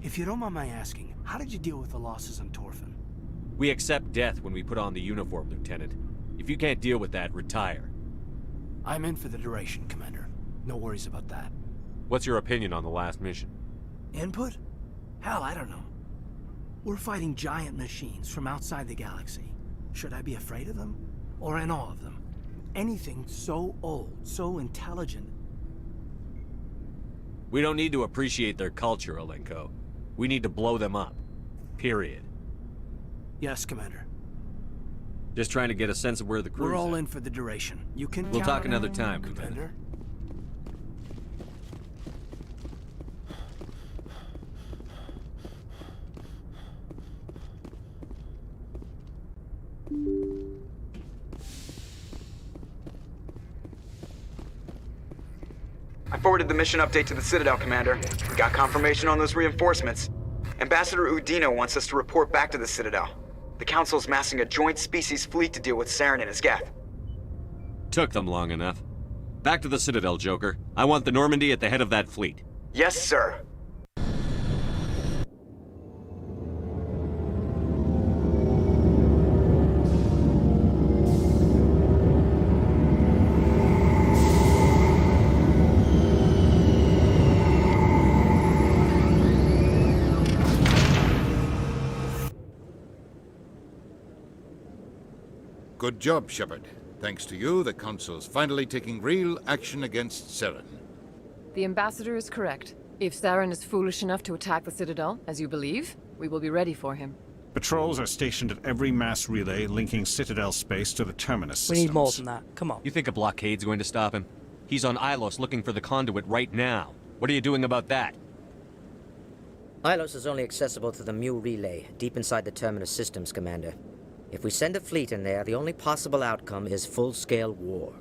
If you don't mind my asking, how did you deal with the losses on Torfin? We accept death when we put on the uniform, Lieutenant. If you can't deal with that, retire. I'm in for the duration, Commander. No worries about that. What's your opinion on the last mission? Input? Hell, I don't know. We're fighting giant machines from outside the galaxy. Should I be afraid of them? Or in awe of them? Anything so old, so intelligent. We don't need to appreciate their culture, Alenko. We need to blow them up. Period. Yes, Commander. Just trying to get a sense of where the crew's We're all at. in for the duration. You can We'll count talk on another it, time, Commander. I forwarded the mission update to the Citadel, Commander. We got confirmation on those reinforcements. Ambassador Udina wants us to report back to the Citadel. The Council's massing a joint species fleet to deal with Saren and his Geth. Took them long enough. Back to the Citadel, Joker. I want the Normandy at the head of that fleet. Yes, sir. Good job, Shepard. Thanks to you, the Council's finally taking real action against Saren. The Ambassador is correct. If Saren is foolish enough to attack the Citadel, as you believe, we will be ready for him. Patrols are stationed at every mass relay linking Citadel space to the Terminus systems. We need more than that. Come on. You think a blockade's going to stop him? He's on Ilos looking for the conduit right now. What are you doing about that? Ilos is only accessible to the Mu relay, deep inside the Terminus systems, Commander. If we send a fleet in there, the only possible outcome is full-scale war.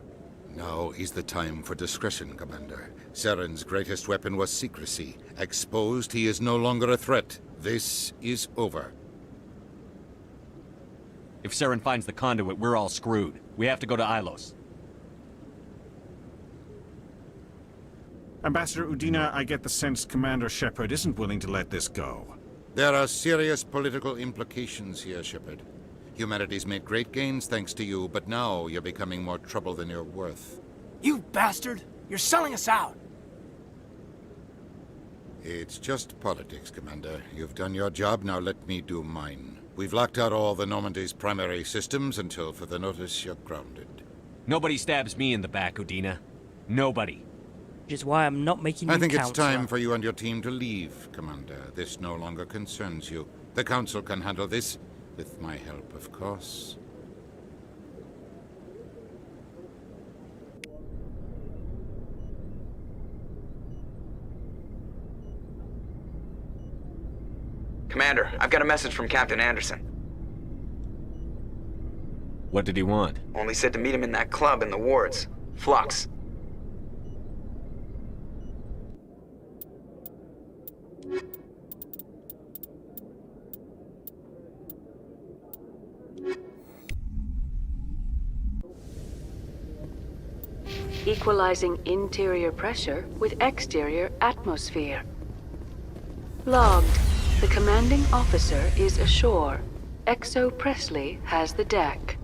Now is the time for discretion, Commander. Saren's greatest weapon was secrecy. Exposed, he is no longer a threat. This is over. If Saren finds the conduit, we're all screwed. We have to go to Ilos. Ambassador Udina, I get the sense Commander Shepard isn't willing to let this go. There are serious political implications here, Shepard. Humanity's made great gains thanks to you, but now you're becoming more trouble than you're worth. You bastard! You're selling us out! It's just politics, Commander. You've done your job, now let me do mine. We've locked out all the Normandy's primary systems until further notice you're grounded. Nobody stabs me in the back, Udina. Nobody. Which is why I'm not making you I think it's counselor. time for you and your team to leave, Commander. This no longer concerns you. The Council can handle this, with my help, of course. Commander, I've got a message from Captain Anderson. What did he want? Only said to meet him in that club in the wards. Flux. equalizing interior pressure with exterior atmosphere. Logged. The commanding officer is ashore. Exo Presley has the deck.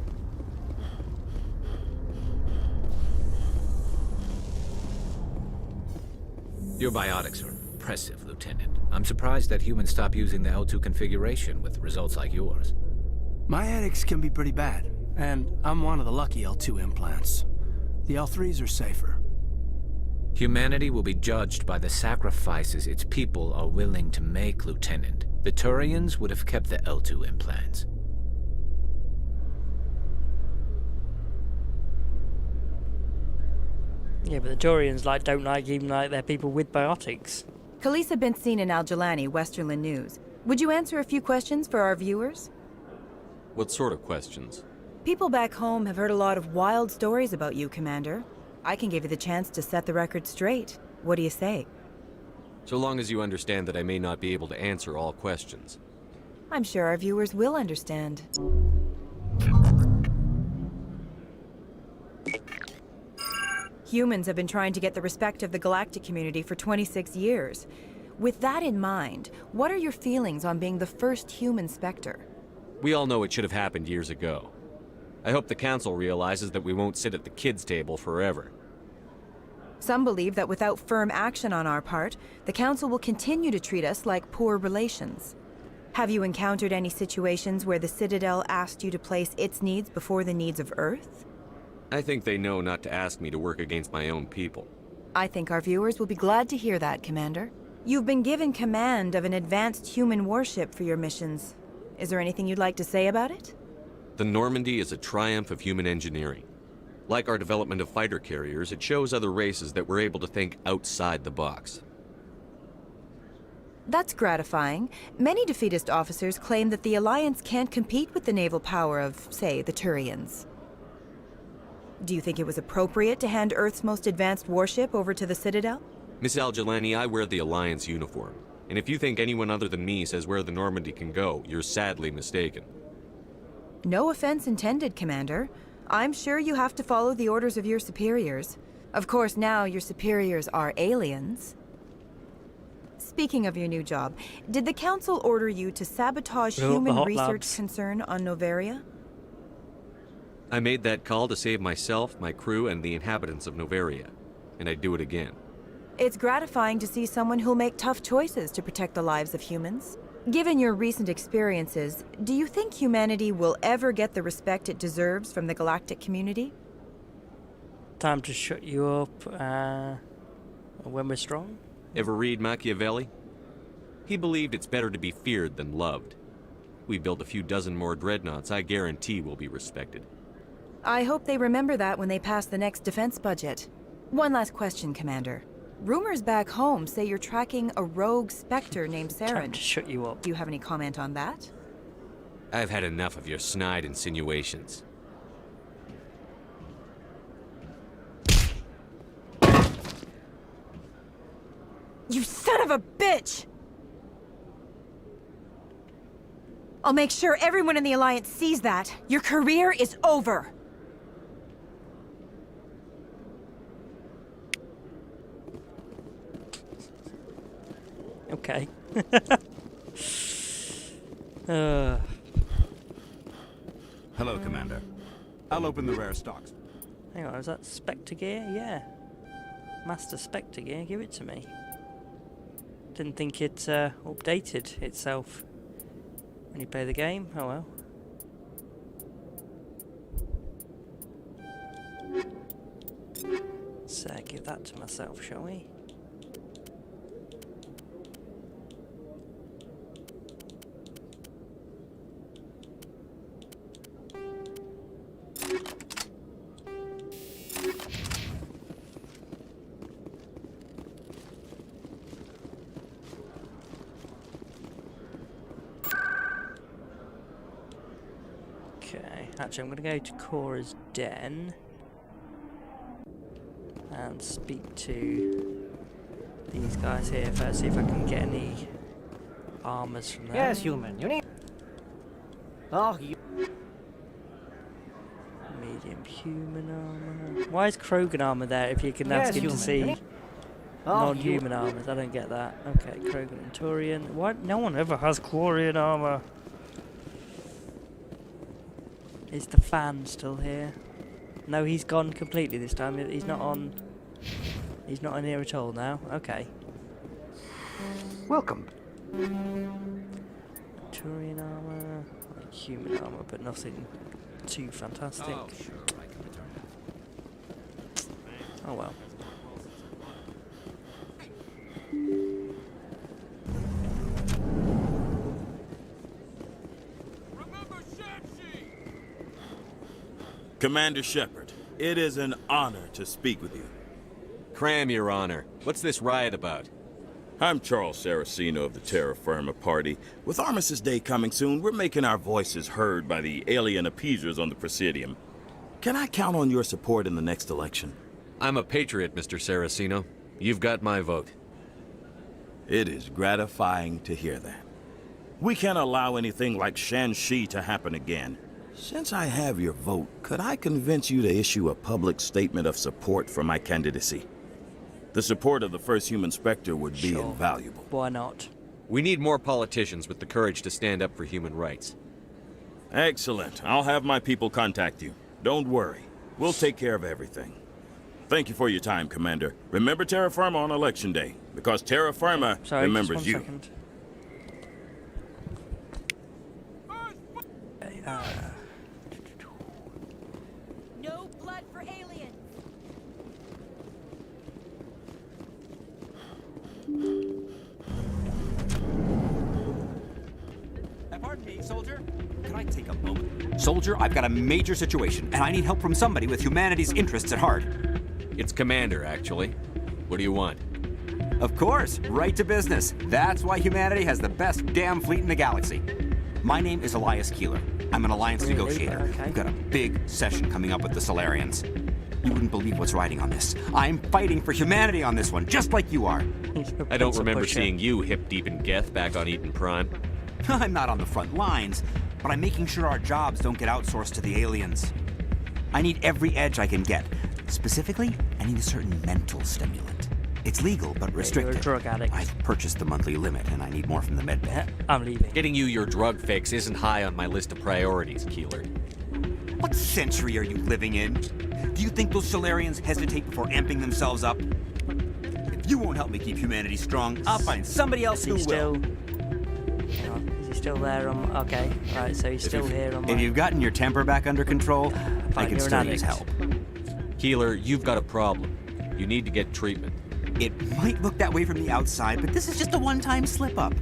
Your biotics are impressive, Lieutenant. I'm surprised that humans stop using the L2 configuration with results like yours. My headaches can be pretty bad, and I'm one of the lucky L2 implants. The L3s are safer. Humanity will be judged by the sacrifices its people are willing to make, Lieutenant. The Turians would have kept the L2 implants. Yeah, but the Turians don't like even their people with biotics. Khaleesa Benzine in Al-Jalani, Westerland News. Would you answer a few questions for our viewers? What sort of questions? People back home have heard a lot of wild stories about you, Commander. I can give you the chance to set the record straight. What do you say? So long as you understand that I may not be able to answer all questions. I'm sure our viewers will understand. Humans have been trying to get the respect of the galactic community for 26 years. With that in mind, what are your feelings on being the first human Spectre? We all know it should have happened years ago. I hope the Council realizes that we won't sit at the kids' table forever. Some believe that without firm action on our part, the Council will continue to treat us like poor relations. Have you encountered any situations where the Citadel asked you to place its needs before the needs of Earth? I think they know not to ask me to work against my own people. I think our viewers will be glad to hear that, Commander. You've been given command of an advanced human warship for your missions. Is there anything you'd like to say about it? The Normandy is a triumph of human engineering. Like our development of fighter carriers, it shows other races that we're able to think outside the box. That's gratifying. Many defeatist officers claim that the Alliance can't compete with the naval power of, say, the Turians. Do you think it was appropriate to hand Earth's most advanced warship over to the Citadel? Miss Al-Jalani, I wear the Alliance uniform. And if you think anyone other than me says where the Normandy can go, you're sadly mistaken. No offense intended, Commander. I'm sure you have to follow the orders of your superiors. Of course, now your superiors are aliens. Speaking of your new job, did the Council order you to sabotage human research concern on Noveria? I made that call to save myself, my crew, and the inhabitants of Noveria. And I'd do it again. It's gratifying to see someone who'll make tough choices to protect the lives of humans. Given your recent experiences, do you think humanity will ever get the respect it deserves from the galactic community? Time to shut you up when we're strong? Ever read Machiavelli? He believed it's better to be feared than loved. We build a few dozen more dreadnoughts, I guarantee we'll be respected. I hope they remember that when they pass the next defense budget. One last question, Commander. Rumors back home say you're tracking a rogue Spectre named Saren. Time to shut you up. Do you have any comment on that? I've had enough of your snide insinuations. You son of a bitch! I'll make sure everyone in the Alliance sees that. Your career is over. Okay. Hello, Commander. I'll open the rare stocks. Hang on, is that Spectre gear? Yeah. Master Spectre gear, give it to me. Didn't think it updated itself when you play the game. Oh well. So give that to myself, shall we? Actually, I'm going to go to Cora's den and speak to these guys here first, see if I can get any armors from them. Yes, human. You need... Oh, you... Medium Human armor. Why is Krogan armor there if you can ask him to human. see non-human armors? I don't get that. Okay, Krogan and Turian. Why? No one ever has Quarian armor. Is the fan still here? No, he's gone completely this time. He's not on. He's not in here at all now. Okay. Welcome. Turian armor, like human armor, but nothing too fantastic. Oh, sure, I can return it. Oh well. Commander Shepard, it is an honor to speak with you. Cram, Your Honor. What's this riot about? I'm Charles Saraceno of the Terra Firma Party. With Armistice Day coming soon, we're making our voices heard by the alien appeasers on the Presidium. Can I count on your support in the next election? I'm a patriot, Mr. Saraceno. You've got my vote. It is gratifying to hear that. We can't allow anything like Shanxi to happen again. Since I have your vote, could I convince you to issue a public statement of support for my candidacy? The support of the first human Spectre would be invaluable. Why not? We need more politicians with the courage to stand up for human rights. Excellent. I'll have my people contact you. Don't worry. We'll take care of everything. Thank you for your time, Commander. Remember Terra Firma on Election Day, because Terra Firma remembers you. Second. No blood for aliens. Pardon me, soldier. Can I take a moment? Soldier, I've got a major situation, and I need help from somebody with humanity's interests at heart. It's Commander, actually. What do you want? Of course, right to business. That's why humanity has the best damn fleet in the galaxy. My name is Elias Keeler. I'm an Alliance negotiator. Okay. We've got a big session coming up with the Solarians. You wouldn't believe what's riding on this. I'm fighting for humanity on this one, just like you are. I don't remember seeing you hip-deep in Geth back on Eden Prime. I'm not on the front lines, but I'm making sure our jobs don't get outsourced to the aliens. I need every edge I can get. Specifically, I need a certain mental stimulant. It's legal, but restricted. You're a drug addict. I've purchased the monthly limit, and I need more from the medbay. I'm leaving. Getting you your drug fix isn't high on my list of priorities, Keeler. What century are you living in? Do you think those Solarians hesitate before amping themselves up? If you won't help me keep humanity strong, I'll find somebody else who will. Hang on, is he still there? Okay, right, so he's still here on my... If you've gotten your temper back under control, I can still use help. Keeler, you've got a problem. You need to get treatment. It might look that way from the outside, but this is just a one-time slip-up.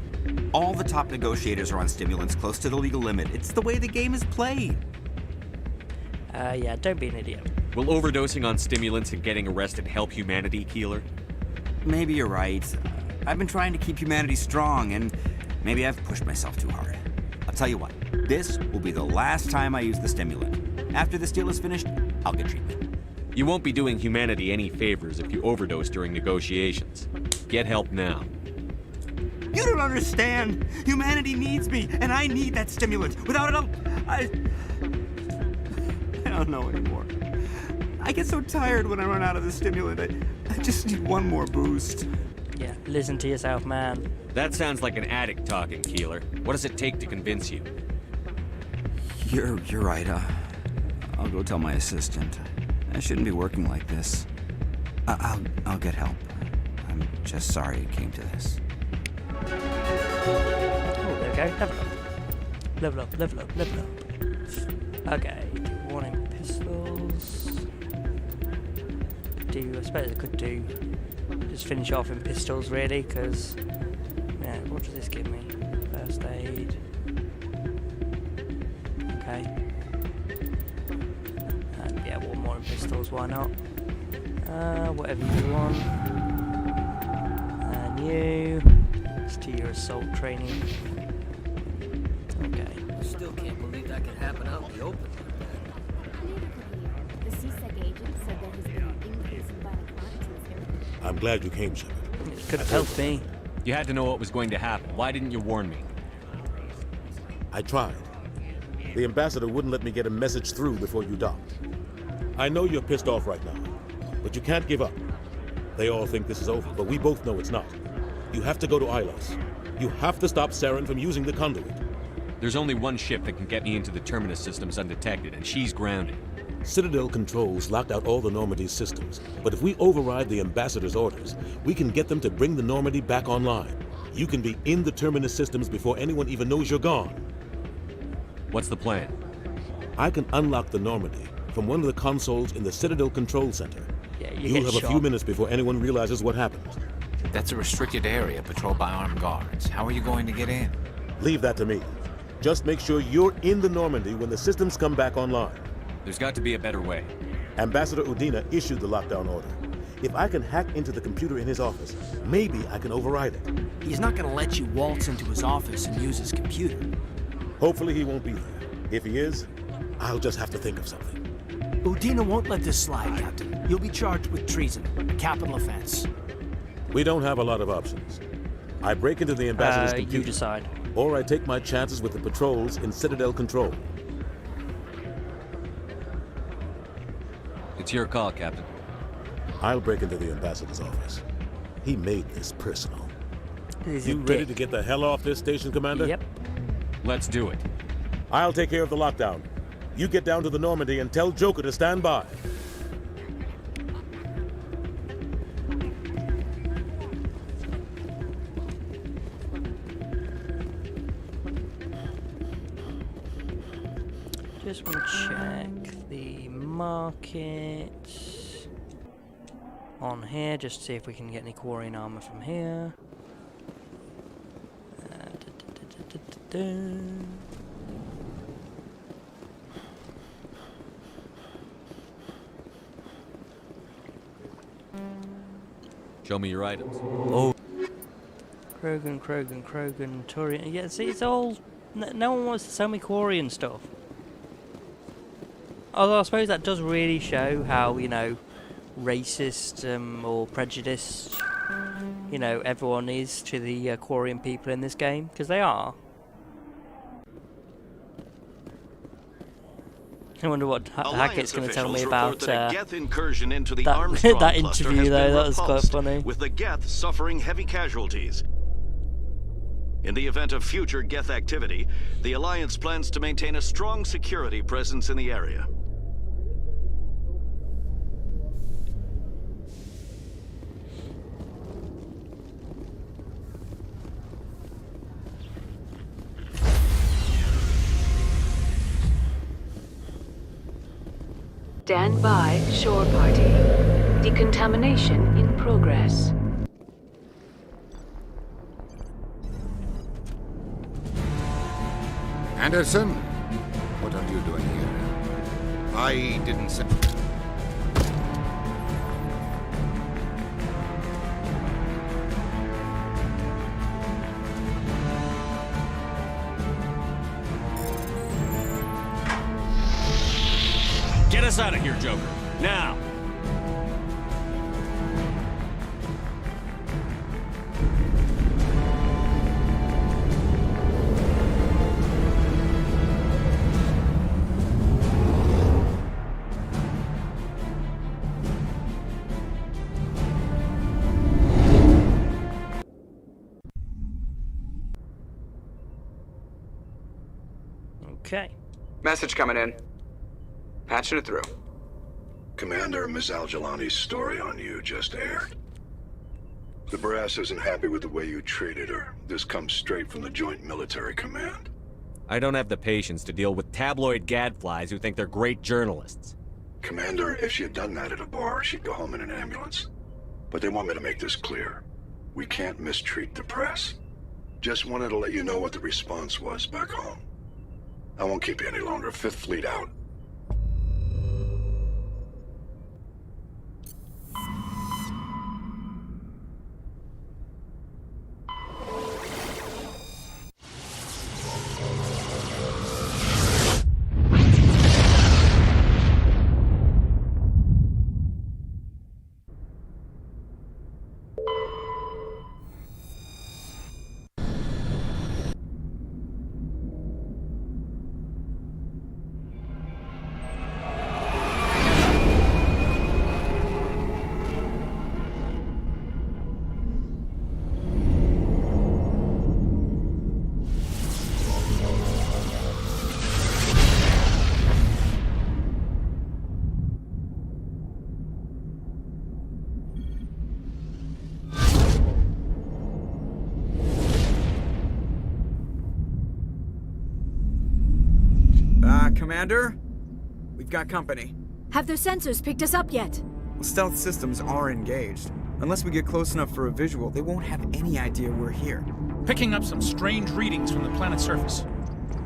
All the top negotiators are on stimulants close to the legal limit. It's the way the game is played. Yeah, don't be an idiot. Will overdosing on stimulants and getting arrested help humanity, Keeler? Maybe you're right. I've been trying to keep humanity strong, and maybe I've pushed myself too hard. I'll tell you what, this will be the last time I use the stimulant. After this deal is finished, I'll get treatment. You won't be doing humanity any favors if you overdose during negotiations. Get help now. You don't understand! Humanity needs me, and I need that stimulant. Without it, I don't know anymore. I get so tired when I run out of the stimulant. I just need one more boost. Yeah, listen to yourself, man. That sounds like an addict talking, Keeler. What does it take to convince you? You're right. I'll go tell my assistant. I shouldn't be working like this. I'll get help. I'm just sorry it came to this. Oh, there we go. Level up. Level up. Okay, warning pistols. I suppose I could do just finish off in pistols really, because yeah, what does this give me? First aid. Okay. And yeah, one more in pistols, why not? Whatever you want. And you. Let's do your assault training. Okay. I still can't believe that could happen out in the open. The CSEC agent said there has been an increase in violent crimes in this area. I'm glad you came, Shepard. It could have helped me. You had to know what was going to happen. Why didn't you warn me? I tried. The ambassador wouldn't let me get a message through before you docked. I know you're pissed off right now, but you can't give up. They all think this is over, but we both know it's not. You have to go to Ilos. You have to stop Saren from using the conduit. There's only one ship that can get me into the Terminus systems undetected, and she's grounded. Citadel controls locked out all the Normandy's systems, but if we override the Ambassador's orders, we can get them to bring the Normandy back online. You can be in the Terminus systems before anyone even knows you're gone. What's the plan? I can unlock the Normandy from one of the consoles in the Citadel Control Center. Yeah, You'll have a few minutes before anyone realizes what happened. That's a restricted area patrolled by armed guards. How are you going to get in? Leave that to me. Just make sure you're in the Normandy when the systems come back online. There's got to be a better way. Ambassador Udina issued the lockdown order. If I can hack into the computer in his office, maybe I can override it. He's not gonna let you waltz into his office and use his computer. Hopefully he won't be there. If he is, I'll just have to think of something. Udina won't let this slide, Captain. You'll be charged with treason, a capital offense. We don't have a lot of options. I break into the Ambassador's computer. You decide. Or I take my chances with the patrols in Citadel Control. It's your call, Captain. I'll break into the Ambassador's office. He made this personal. You ready to get the hell off this station, Commander? Yep. Let's do it. I'll take care of the lockdown. You get down to the Normandy and tell Joker to stand by. Just want to check the market on here, just to see if we can get any quarrying armor from here. Show me your items. Oh. Krogan, Turian. Yeah, see, it's all... No one wants to sell me quarry and stuff. Although I suppose that does really show how, you know, racist or prejudiced, you know, everyone is to the Quarian people in this game, because they are. I wonder what Hackett's going to tell me about Geth incursion into the that, that interview, though. That was quite funny. With the Geth suffering heavy casualties. In the event of future Geth activity, the Alliance plans to maintain a strong security presence in the area. Stand by, shore party. Decontamination in progress. Anderson, what are you doing here? I didn't say... Get us out of here, Joker. Now! Okay. Message coming in. Patching it through. Commander, Ms. Al-Jalani's story on you just aired. The brass isn't happy with the way you treated her. This comes straight from the Joint Military Command. I don't have the patience to deal with tabloid gadflies who think they're great journalists. Commander, if she had done that at a bar, she'd go home in an ambulance. But they want me to make this clear. We can't mistreat the press. Just wanted to let you know what the response was back home. I won't keep you any longer. Fifth Fleet out. Commander, we've got company. Have their sensors picked us up yet? Well, stealth systems are engaged. Unless we get close enough for a visual, they won't have any idea we're here. Picking up some strange readings from the planet's surface.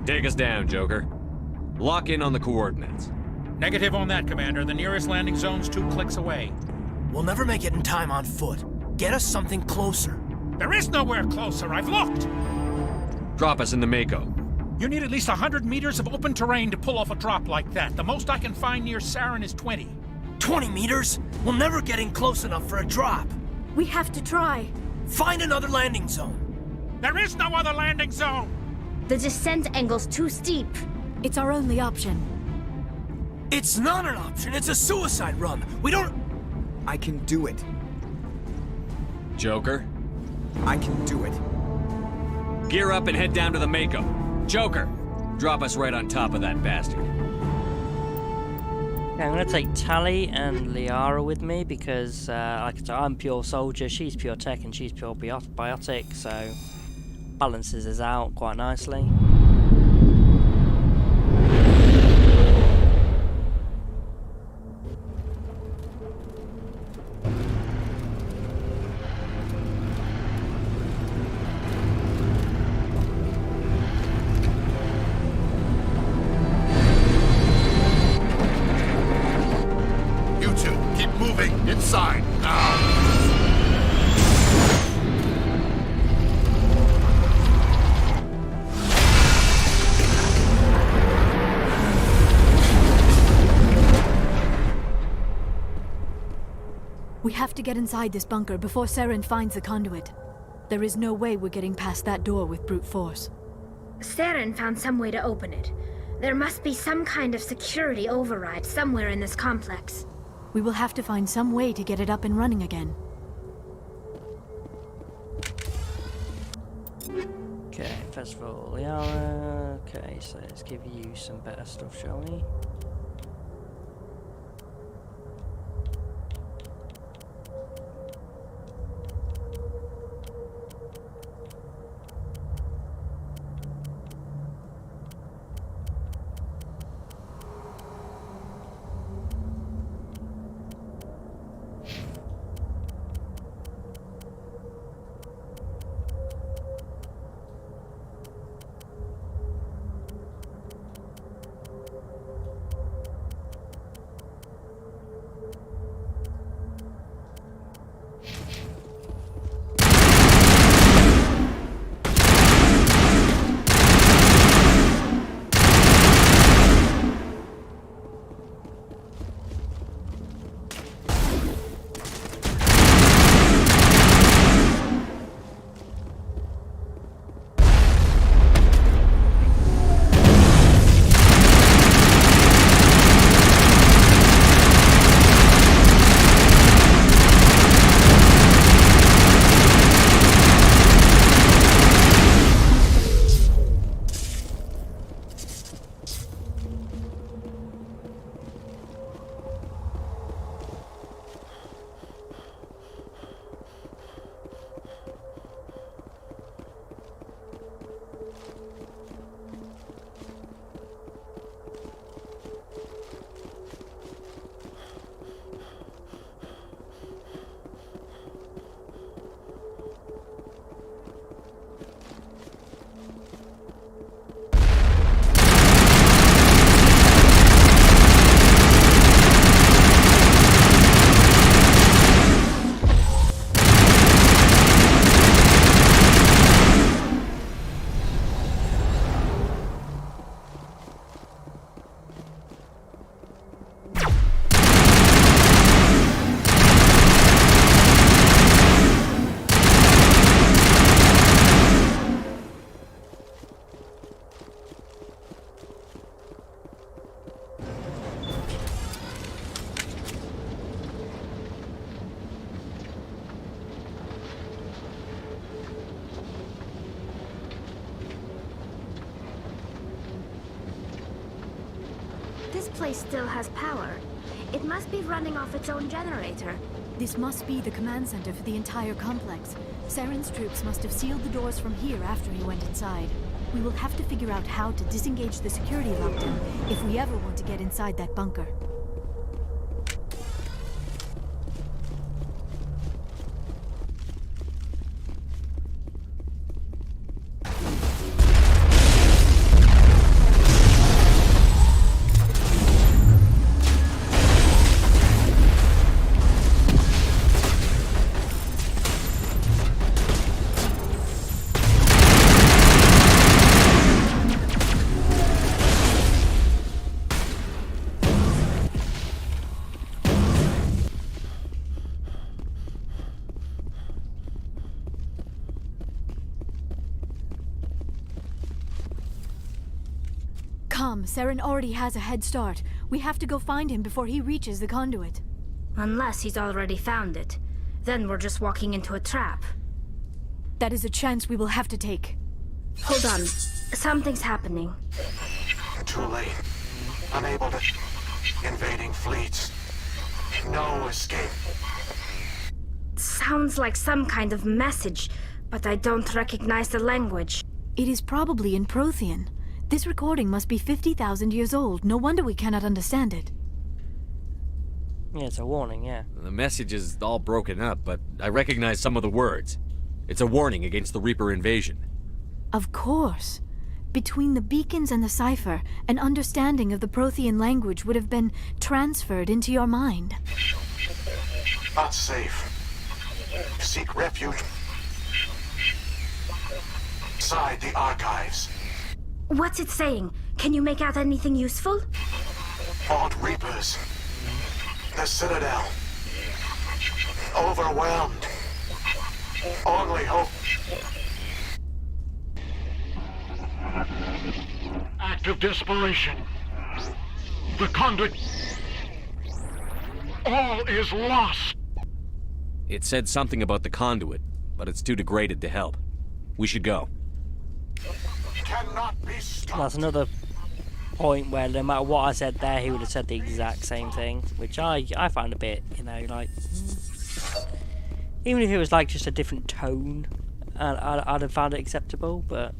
Take us down, Joker. Lock in on the coordinates. Negative on that, Commander. The nearest landing zone's 2 clicks away. We'll never make it in time on foot. Get us something closer. There is nowhere closer. I've looked. Drop us in the Mako. You need at least 100 meters of open terrain to pull off a drop like that. The most I can find near Saren is 20. 20 meters? We'll never get in close enough for a drop. We have to try. Find another landing zone. There is no other landing zone! The descent angle's too steep. It's our only option. It's not an option. It's a suicide run. We don't... I can do it. Joker? I can do it. Gear up and head down to the Mako. Joker, drop us right on top of that bastard. Okay, I'm going to take Tally and Liara with me because, like I said, I'm pure soldier, she's pure tech, and she's pure biotic, so balances us out quite nicely. Inside, now! We have to get inside this bunker before Saren finds the conduit. There is no way we're getting past that door with brute force. Saren found some way to open it. There must be some kind of security override somewhere in this complex. We will have to find some way to get it up and running again. Okay, first of all, Liara. Okay, so let's give you some better stuff, shall we? This place still has power. It must be running off its own generator. This must be the command center for the entire complex. Saren's troops must have sealed the doors from here after he went inside. We will have to figure out how to disengage the security lockdown if we ever want to get inside that bunker. Come, Saren already has a head start. We have to go find him before he reaches the conduit. Unless he's already found it. Then we're just walking into a trap. That is a chance we will have to take. Hold on. Something's happening. Too late. Unable to... Invading fleets. No escape. Sounds like some kind of message, but I don't recognize the language. It is probably in Prothean. This recording must be 50,000 years old. No wonder we cannot understand it. Yeah, it's a warning, yeah. The message is all broken up, but I recognize some of the words. It's a warning against the Reaper invasion. Of course. Between the beacons and the cipher, an understanding of the Prothean language would have been transferred into your mind. Not safe. Seek refuge inside the archives. What's it saying? Can you make out anything useful? Fought Reapers. The Citadel. Overwhelmed. Only hope. Act of desperation. The conduit. All is lost. It said something about the conduit, but it's too degraded to help. We should go. Cannot be stopped. That's another point where no matter what I said there, he would have said the exact same thing, which I find a bit, you know, like, even if it was like just a different tone, I'd have found it acceptable, but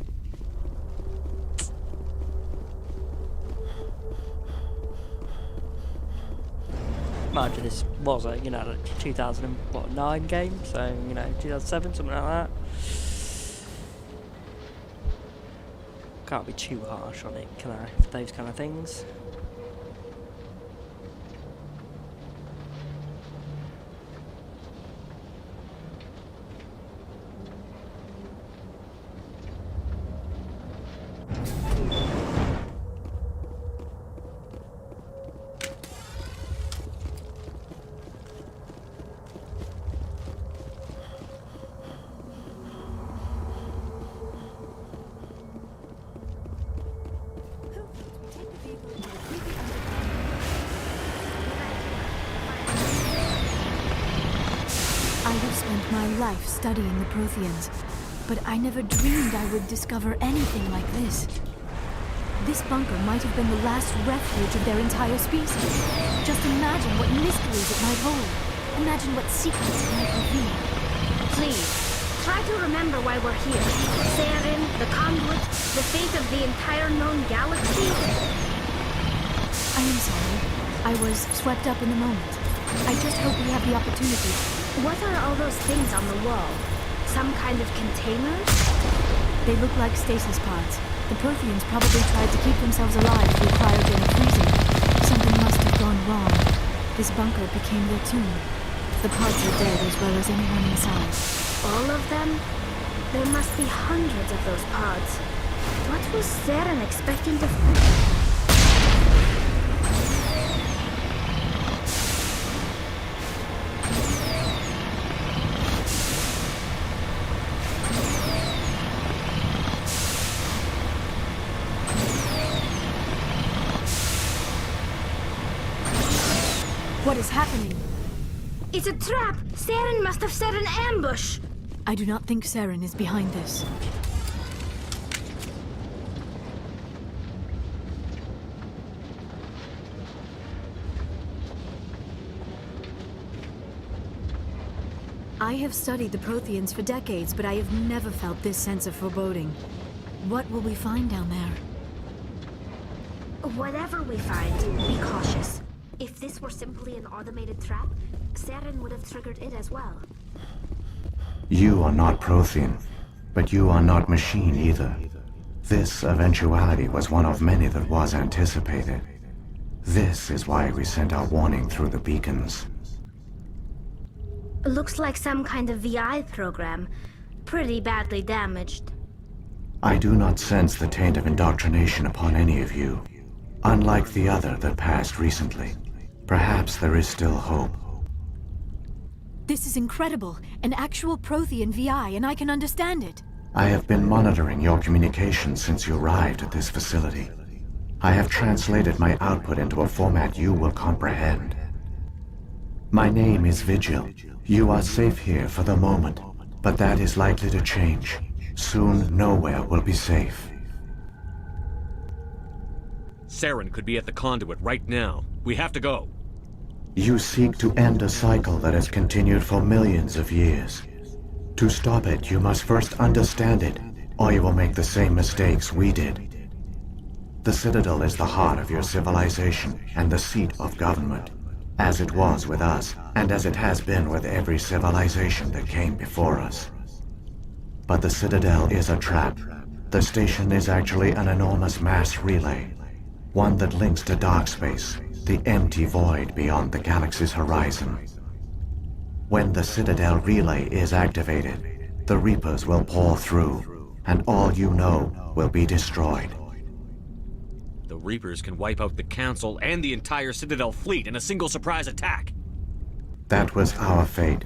mind you, this was a, you know, 2009 game, so, you know, 2007, something like that. Can't be too harsh on it, can I, for those kind of things. I have spent my life studying the Protheans, but I never dreamed I would discover anything like this. This bunker might have been the last refuge of their entire species. Just imagine what mysteries it might hold. Imagine what secrets it might reveal. Please, try to remember why we're here. Saren, the conduit, the fate of the entire known galaxy. I am sorry. I was swept up in the moment. I just hope we have the opportunity. What are all those things on the wall? Some kind of containers? They look like stasis pods. The Protheans probably tried to keep themselves alive through cryogenic freezing. Something must have gone wrong. This bunker became their tomb. The pods are dead as well as anyone inside. All of them? There must be hundreds of those pods. What was Saren expecting to... What is happening? It's a trap! Saren must have set an ambush! I do not think Saren is behind this. I have studied the Protheans for decades, but I have never felt this sense of foreboding. What will we find down there? Whatever we find, be cautious. If this were simply an automated trap, Saren would have triggered it as well. You are not Prothean, but you are not machine either. This eventuality was one of many that was anticipated. This is why we sent our warning through the beacons. Looks like some kind of VI program. Pretty badly damaged. I do not sense the taint of indoctrination upon any of you. Unlike the other that passed recently, perhaps there is still hope. This is incredible. An actual Prothean VI, and I can understand it. I have been monitoring your communications since you arrived at this facility. I have translated my output into a format you will comprehend. My name is Vigil. You are safe here for the moment, but that is likely to change. Soon, nowhere will be safe. Saren could be at the conduit right now. We have to go. You seek to end a cycle that has continued for millions of years. To stop it, you must first understand it, or you will make the same mistakes we did. The Citadel is the heart of your civilization and the seat of government, as it was with us, and as it has been with every civilization that came before us. But the Citadel is a trap. The station is actually an enormous mass relay, one that links to dark space, the empty void beyond the galaxy's horizon. When the Citadel relay is activated, the Reapers will pour through, and all you know will be destroyed. The Reapers can wipe out the Council and the entire Citadel fleet in a single surprise attack. That was our fate.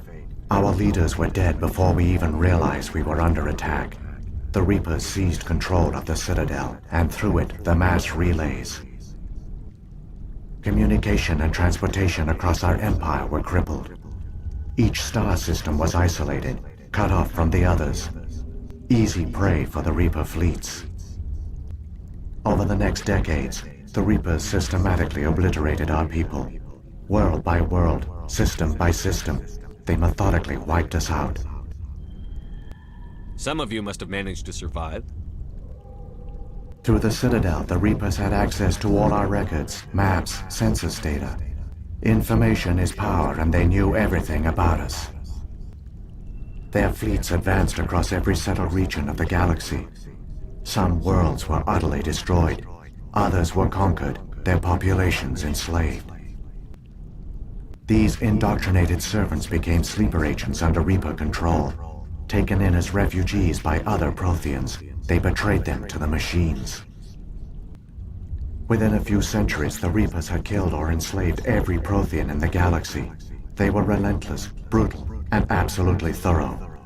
Our leaders were dead before we even realized we were under attack. The Reapers seized control of the Citadel, and through it, the mass relays. Communication and transportation across our empire were crippled. Each star system was isolated, cut off from the others. Easy prey for the Reaper fleets. Over the next decades, the Reapers systematically obliterated our people. World by world, system by system, they methodically wiped us out. Some of you must have managed to survive. Through the Citadel, the Reapers had access to all our records, maps, census data. Information is power, and they knew everything about us. Their fleets advanced across every settled region of the galaxy. Some worlds were utterly destroyed. Others were conquered, their populations enslaved. These indoctrinated servants became sleeper agents under Reaper control. Taken in as refugees by other Protheans, they betrayed them to the machines. Within a few centuries, the Reapers had killed or enslaved every Prothean in the galaxy. They were relentless, brutal, and absolutely thorough.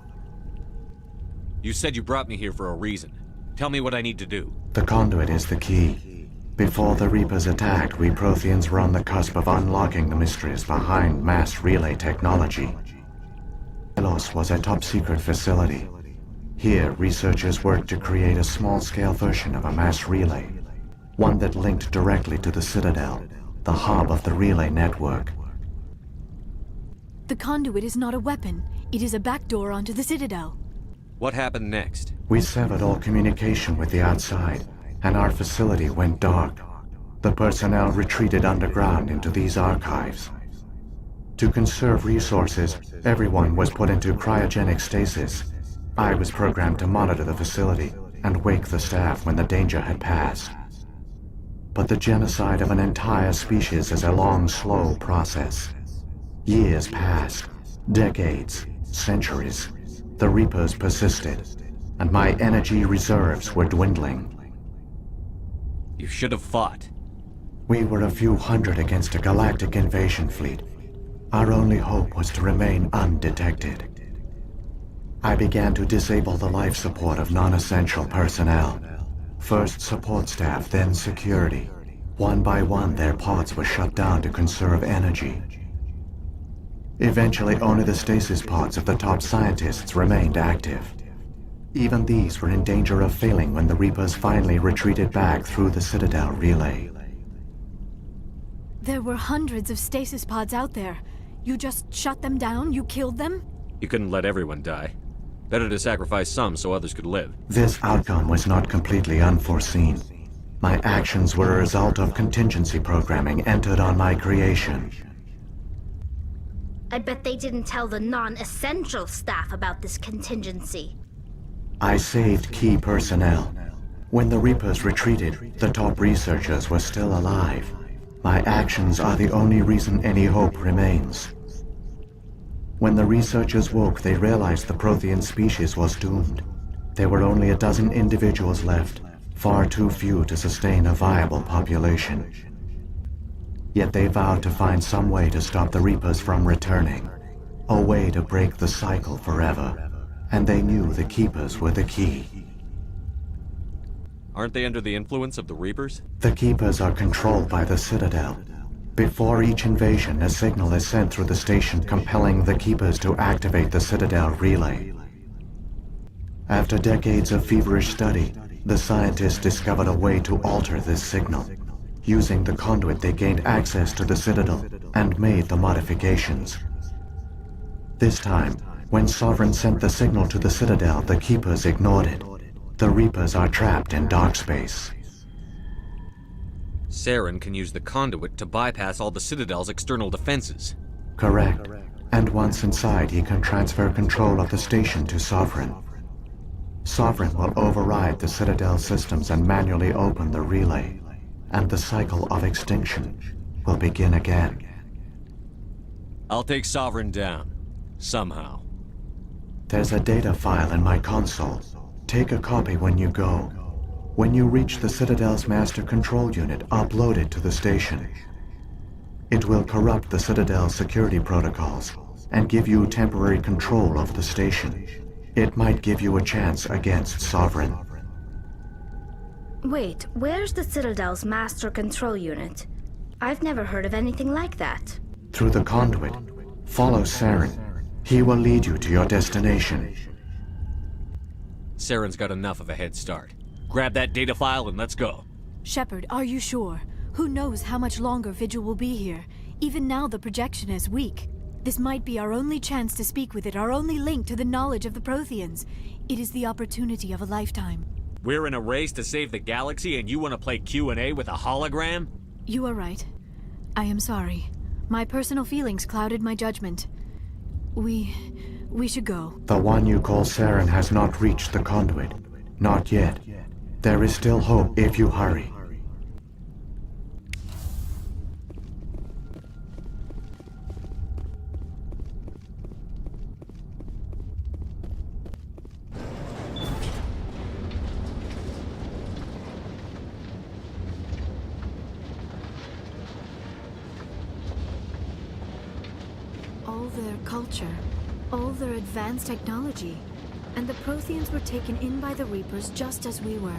You said you brought me here for a reason. Tell me what I need to do. The conduit is the key. Before the Reapers attacked, we Protheans were on the cusp of unlocking the mysteries behind mass relay technology. Ilos was a top-secret facility. Here, researchers worked to create a small-scale version of a mass relay, one that linked directly to the Citadel, the hub of the relay network. The conduit is not a weapon. It is a backdoor onto the Citadel. What happened next? We severed all communication with the outside, and our facility went dark. The personnel retreated underground into these archives. To conserve resources, everyone was put into cryogenic stasis. I was programmed to monitor the facility and wake the staff when the danger had passed. But the genocide of an entire species is a long, slow process. Years passed, decades, centuries. The Reapers persisted, and my energy reserves were dwindling. You should have fought. We were a few hundred against a galactic invasion fleet. Our only hope was to remain undetected. I began to disable the life support of non-essential personnel. First support staff, then security. One by one, their pods were shut down to conserve energy. Eventually, only the stasis pods of the top scientists remained active. Even these were in danger of failing when the Reapers finally retreated back through the Citadel relay. There were hundreds of stasis pods out there. You just shut them down? You killed them? You couldn't let everyone die. Better to sacrifice some so others could live. This outcome was not completely unforeseen. My actions were a result of contingency programming entered on my creation. I bet they didn't tell the non-essential staff about this contingency. I saved key personnel. When the Reapers retreated, the top researchers were still alive. My actions are the only reason any hope remains. When the researchers woke, they realized the Prothean species was doomed. There were only a dozen individuals left, far too few to sustain a viable population. Yet they vowed to find some way to stop the Reapers from returning, a way to break the cycle forever, and they knew the Keepers were the key. Aren't they under the influence of the Reapers? The Keepers are controlled by the Citadel. Before each invasion, a signal is sent through the station compelling the Keepers to activate the Citadel relay. After decades of feverish study, the scientists discovered a way to alter this signal. Using the conduit, they gained access to the Citadel and made the modifications. This time, when Sovereign sent the signal to the Citadel, the Keepers ignored it. The Reapers are trapped in dark space. Saren can use the conduit to bypass all the Citadel's external defenses. Correct. And once inside, he can transfer control of the station to Sovereign. Sovereign will override the Citadel systems and manually open the relay, and the cycle of extinction will begin again. I'll take Sovereign down. Somehow. There's a data file in my console. Take a copy when you go. When you reach the Citadel's master control unit, upload it to the station. It will corrupt the Citadel's security protocols and give you temporary control of the station. It might give you a chance against Sovereign. Wait, where's the Citadel's master control unit? I've never heard of anything like that. Through the conduit, follow Saren. He will lead you to your destination. Saren's got enough of a head start. Grab that data file and let's go. Shepard, are you sure? Who knows how much longer Vigil will be here? Even now the projection is weak. This might be our only chance to speak with it, our only link to the knowledge of the Protheans. It is the opportunity of a lifetime. We're in a race to save the galaxy and you want to play Q&A with a hologram? You are right. I am sorry. My personal feelings clouded my judgment. We should go. The one you call Saren has not reached the conduit. Not yet. There is still hope if you hurry. All their culture, all their advanced technology, and the Protheans were taken in by the Reapers just as we were.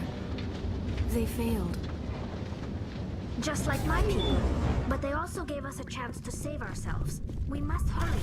They failed. Just like my people. But they also gave us a chance to save ourselves. We must hurry.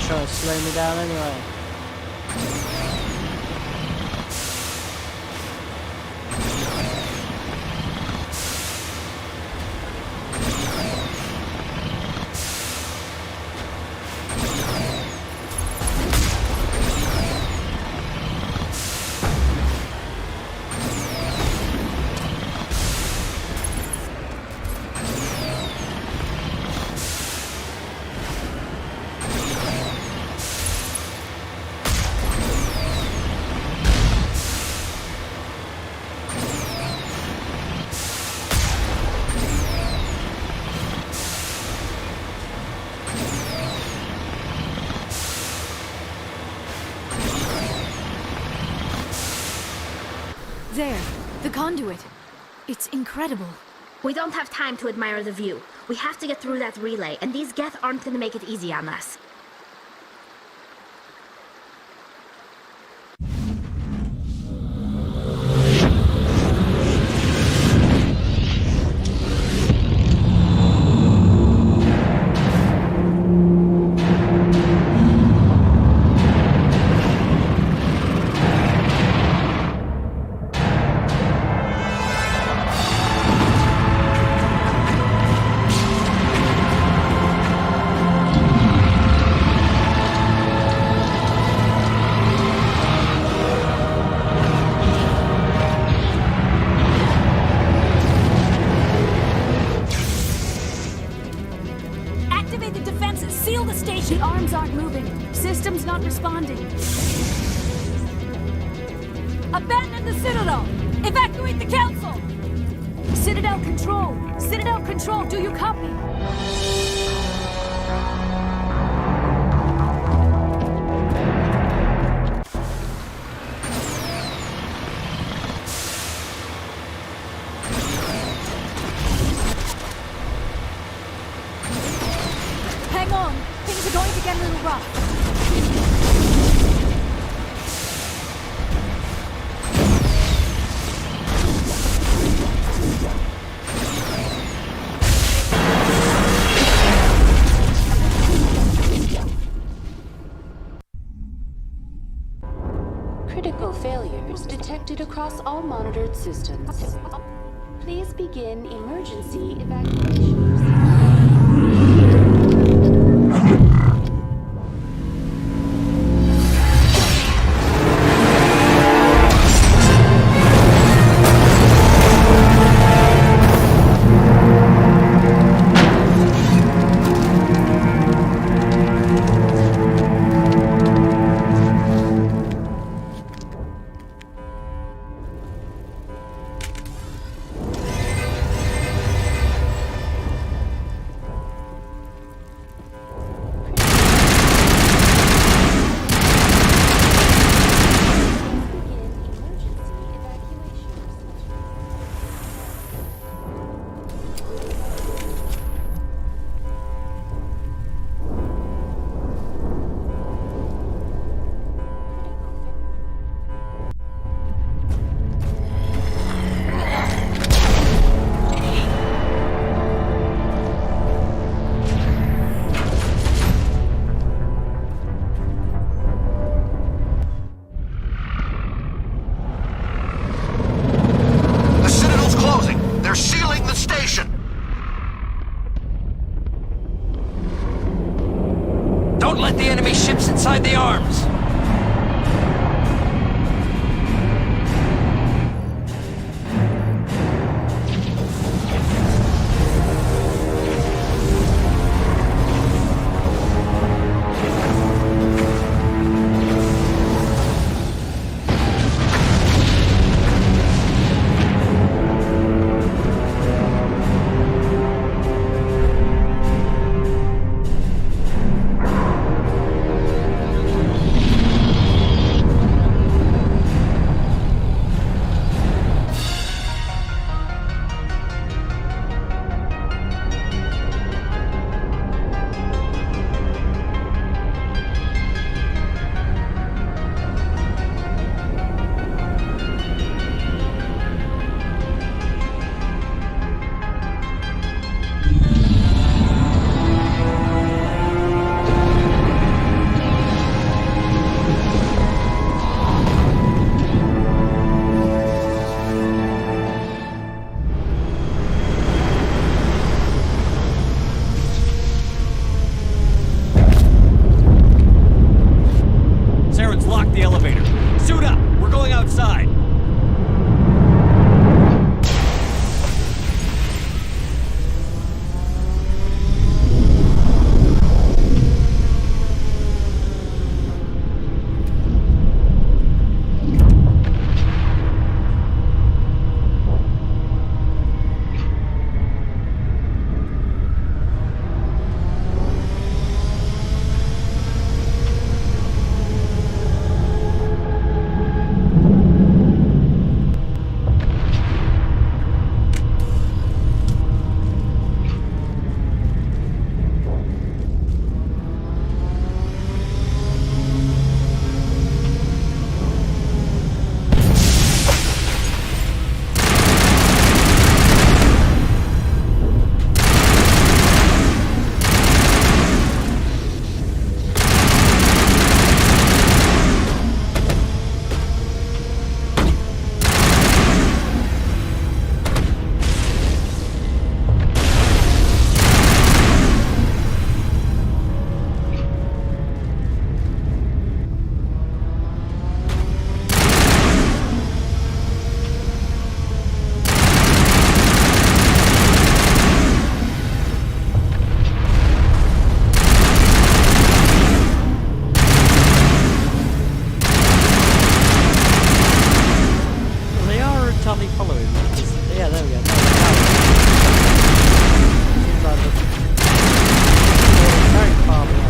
Trying to slow me down anyway. There, the conduit. It's incredible. We don't have time to admire the view. We have to get through that relay, and these Geth aren't gonna make it easy on us. Activate the defenses! Seal the station! The arms aren't moving. Systems not responding. Abandon the Citadel! Evacuate the Council! Citadel Control! Citadel Control, do you copy? Hang on! Things are going to get a little rough. Critical failures detected across all monitored systems. Please begin emergency evacuation. Yeah, there we go. Seems like the very far behind.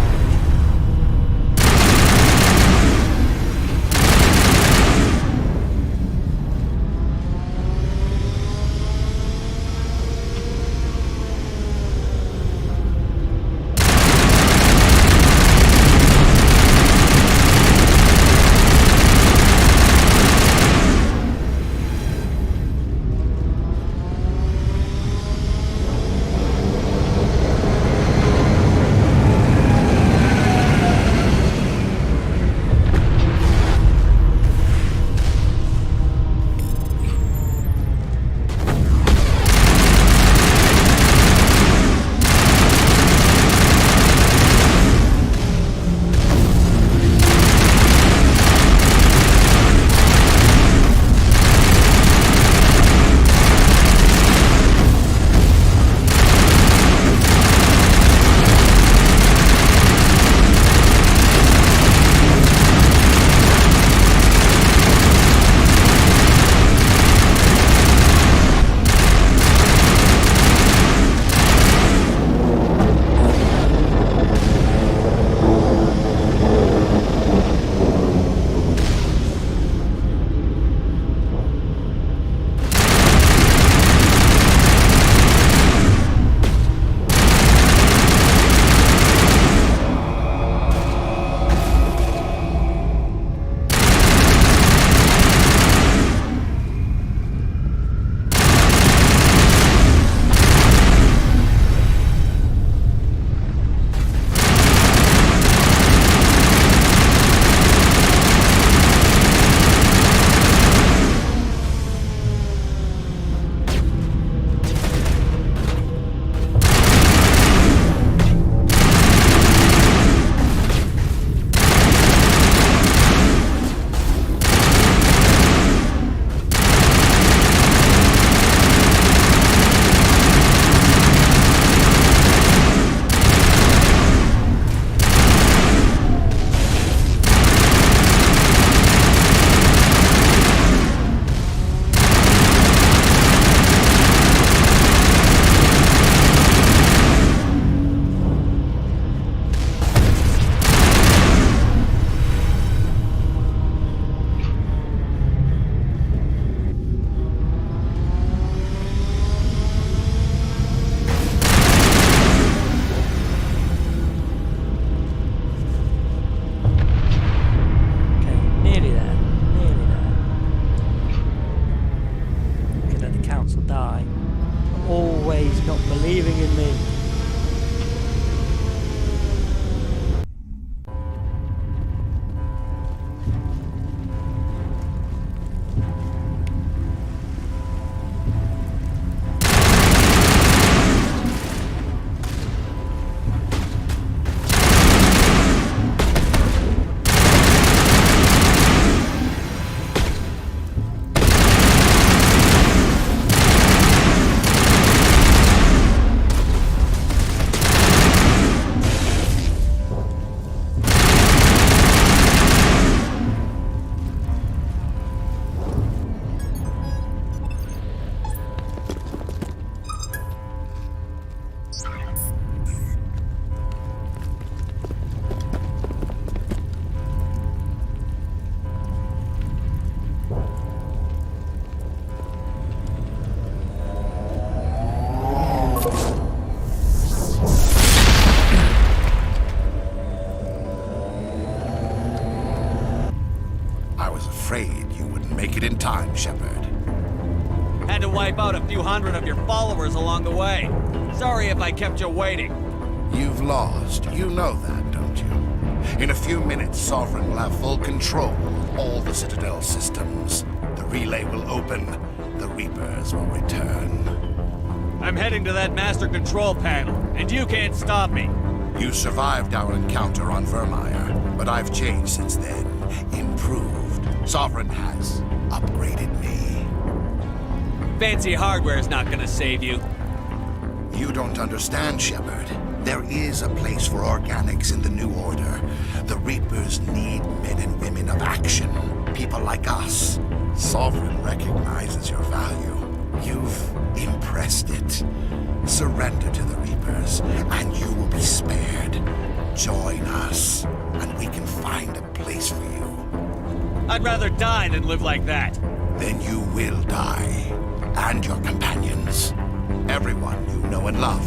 afraid you wouldn't make it in time, Shepard. Had to wipe out a few hundred of your followers along the way. Sorry if I kept you waiting. You've lost. You know that, don't you? In a few minutes, Sovereign will have full control of all the Citadel systems. The relay will open. The Reapers will return. I'm heading to that master control panel, and you can't stop me. You survived our encounter on Virmire, but I've changed since then. Improved. Sovereign has upgraded me. Fancy hardware's not gonna save you. You don't understand, Shepard. There is a place for organics in the New Order. The Reapers need men and women of action. People like us. Sovereign recognizes your value. You've impressed it. Surrender to the Reapers, and you will be spared. Join us, and we can find a place for you. I'd rather die than live like that. Then you will die, and your companions. Everyone you know and love.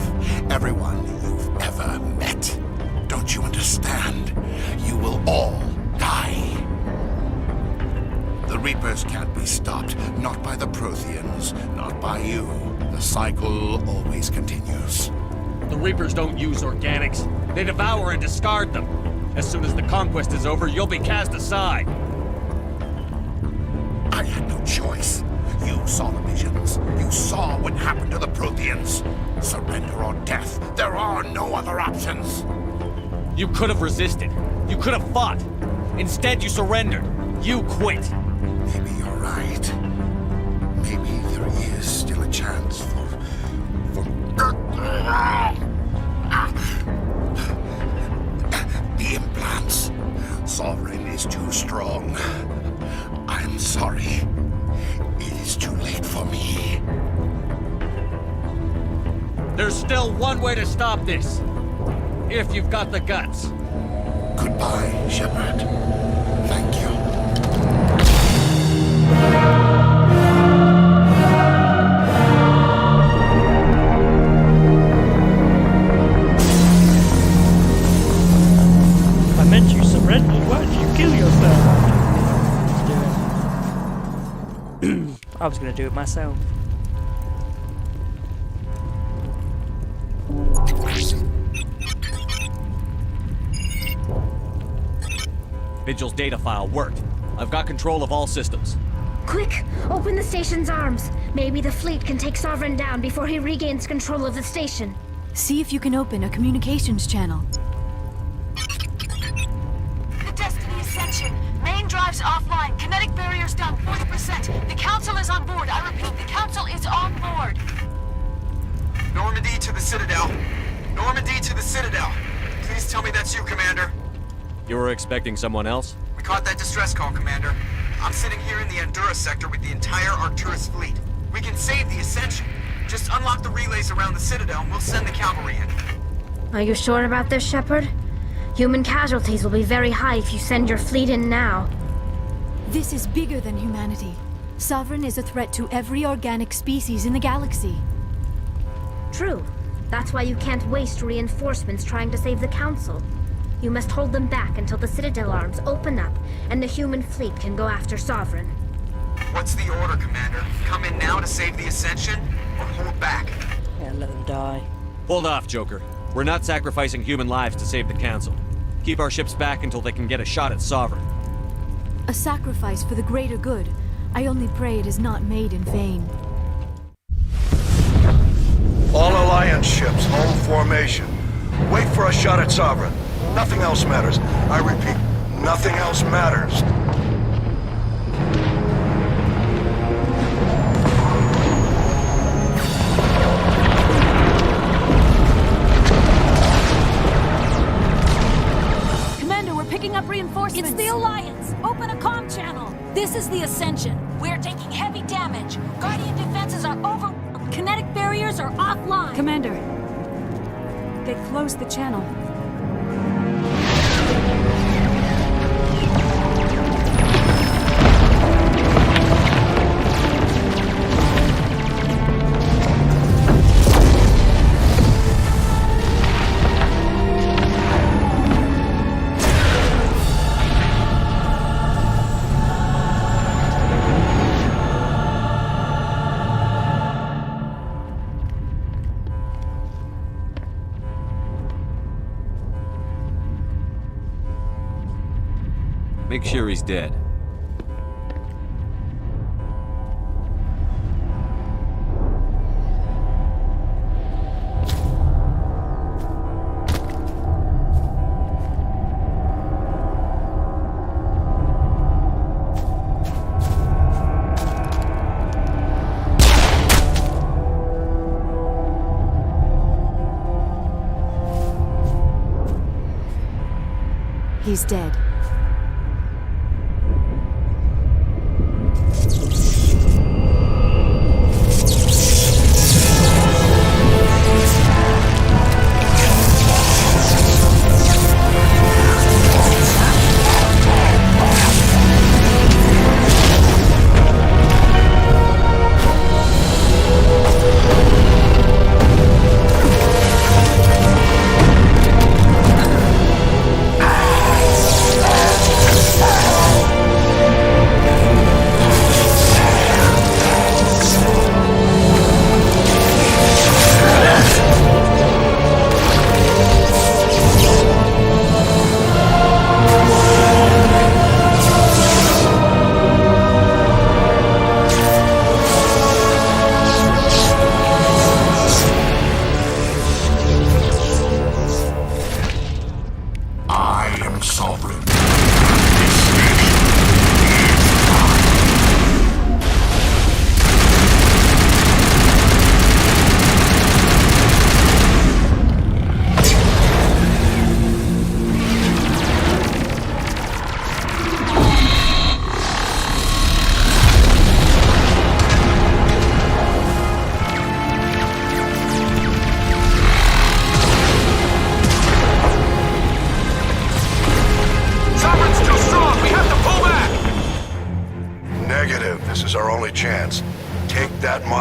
Everyone you've ever met. Don't you understand? You will all die. The Reapers can't be stopped, not by the Protheans, not by you. The cycle always continues. The Reapers don't use organics. They devour and discard them. As soon as the conquest is over, you'll be cast aside. I had no choice. You saw the visions. You saw what happened to the Protheans. Surrender or death. There are no other options. You could have resisted. You could have fought. Instead, you surrendered. You quit. Maybe you're right. Maybe there is still a chance for the implants. Sovereign is too strong. I'm sorry. It is too late for me. There's still one way to stop this. If you've got the guts. Goodbye, Shepard. Thank you. I meant you surrendered. Why did you kill yourself? I was going to do it myself. Vigil's data file worked. I've got control of all systems. Quick! Open the station's arms. Maybe the fleet can take Sovereign down before he regains control of the station. See if you can open a communications channel. The Destiny Ascension. Main drives offline. Kinetic barriers down 40%. The Council is on board. I repeat, the Council is on board. Normandy to the Citadel. Normandy to the Citadel. Please tell me that's you, Commander. You were expecting someone else? We caught that distress call, Commander. I'm sitting here in the Endura sector with the entire Arcturus fleet. We can save the Ascension. Just unlock the relays around the Citadel and we'll send the cavalry in. Are you sure about this, Shepard? Human casualties will be very high if you send your fleet in now. This is bigger than humanity. Sovereign is a threat to every organic species in the galaxy. True. That's why you can't waste reinforcements trying to save the Council. You must hold them back until the Citadel arms open up and the human fleet can go after Sovereign. What's the order, Commander? Come in now to save the Ascension, or hold back? Yeah, let them die. Hold off, Joker. We're not sacrificing human lives to save the Council. Keep our ships back until they can get a shot at Sovereign. A sacrifice for the greater good. I only pray it is not made in vain. All Alliance ships, hold formation. Wait for a shot at Sovereign. Nothing else matters. I repeat, nothing else matters. Commander, we're picking up reinforcements. It's the Alliance. Open a comm channel. This is the Ascension. We're taking heavy damage. Guardian defenses are over. Kinetic barriers are offline. Commander, they closed the channel. Make sure he's dead. He's dead.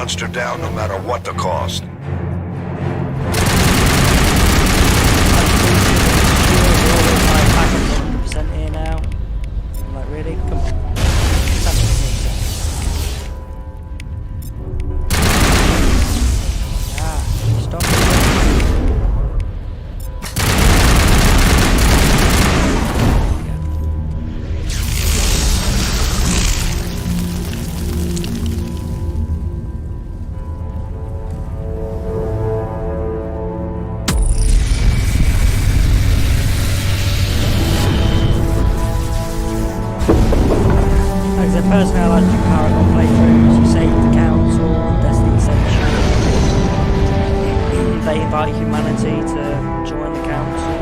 monster down no matter what the cost. Here now. I'm like, really? Come on. Stop. Personally, I like to do Paragon playthroughs. You save the council, Destiny Essential. They invite humanity to join the council.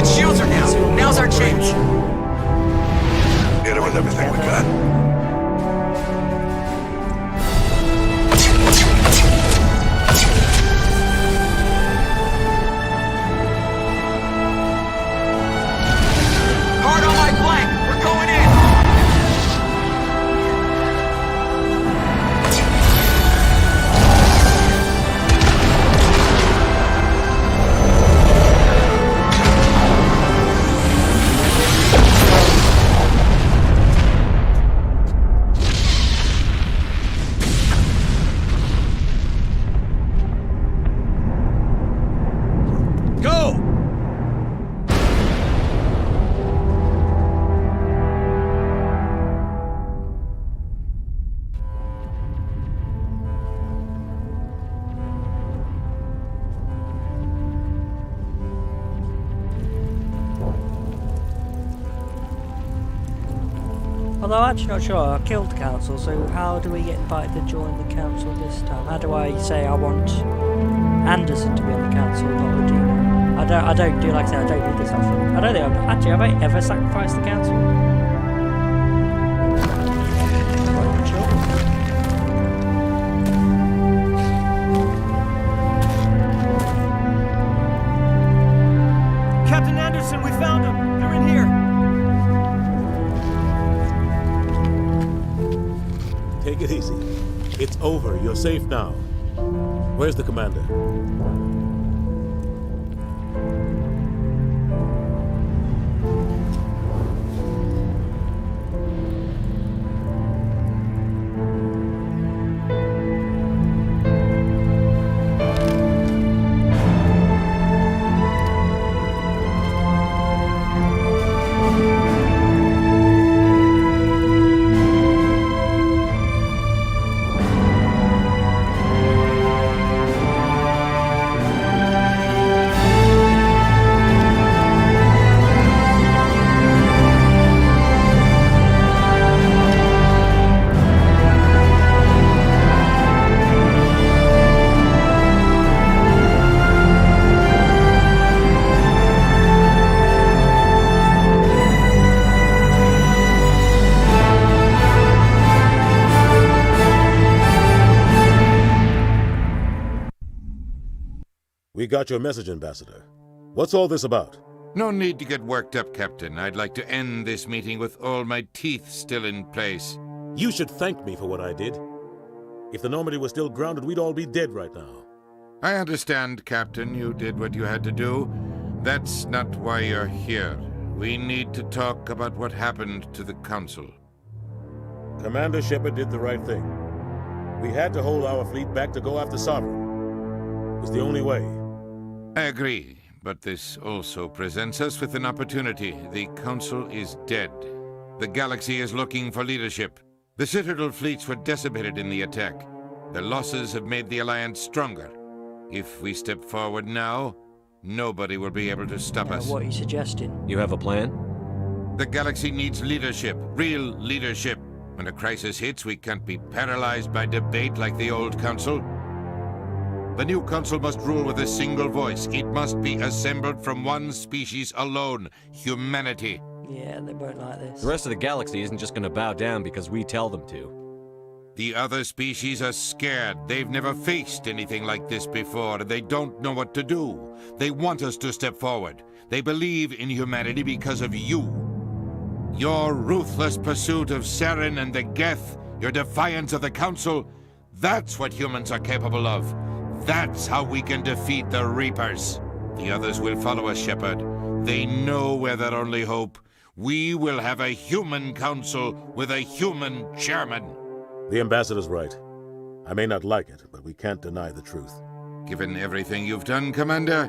Its shields are down. Now's our chance. Hit it with everything we got. Hard on my flank. We're going in. Although I'm actually not sure, I killed the council, so how do we get invited to join the council this time? How do I say I want Anderson to be on the council, not Regina? I don't do, like I said, I don't do this often. I don't think have I ever sacrificed the council? Not sure. Captain Anderson, we found them! They're in here! Take it easy. It's over. You're safe now. Where's the commander? We got your message, Ambassador. What's all this about? No need to get worked up, Captain. I'd like to end this meeting with all my teeth still in place. You should thank me for what I did. If the Normandy was still grounded, we'd all be dead right now. I understand, Captain. You did what you had to do. That's not why you're here. We need to talk about what happened to the Council. Commander Shepard did the right thing. We had to hold our fleet back to go after Sovereign. It was the only way. I agree, but this also presents us with an opportunity. The Council is dead. The galaxy is looking for leadership. The Citadel fleets were decimated in the attack. The losses have made the Alliance stronger. If we step forward now, nobody will be able to stop us. What are you suggesting? You have a plan? The galaxy needs leadership, real leadership. When a crisis hits, we can't be paralyzed by debate like the old Council. The new Council must rule with a single voice. It must be assembled from one species alone, humanity. Yeah, they won't like this. The rest of the galaxy isn't just gonna bow down because we tell them to. The other species are scared. They've never faced anything like this before, and they don't know what to do. They want us to step forward. They believe in humanity because of you. Your ruthless pursuit of Saren and the Geth your defiance of the Council, that's what humans are capable of. That's how we can defeat the Reapers. The others will follow us, Shepard. They know we're their only hope. We will have a human council with a human chairman. The ambassador's right. I may not like it, but we can't deny the truth. Given everything you've done, Commander,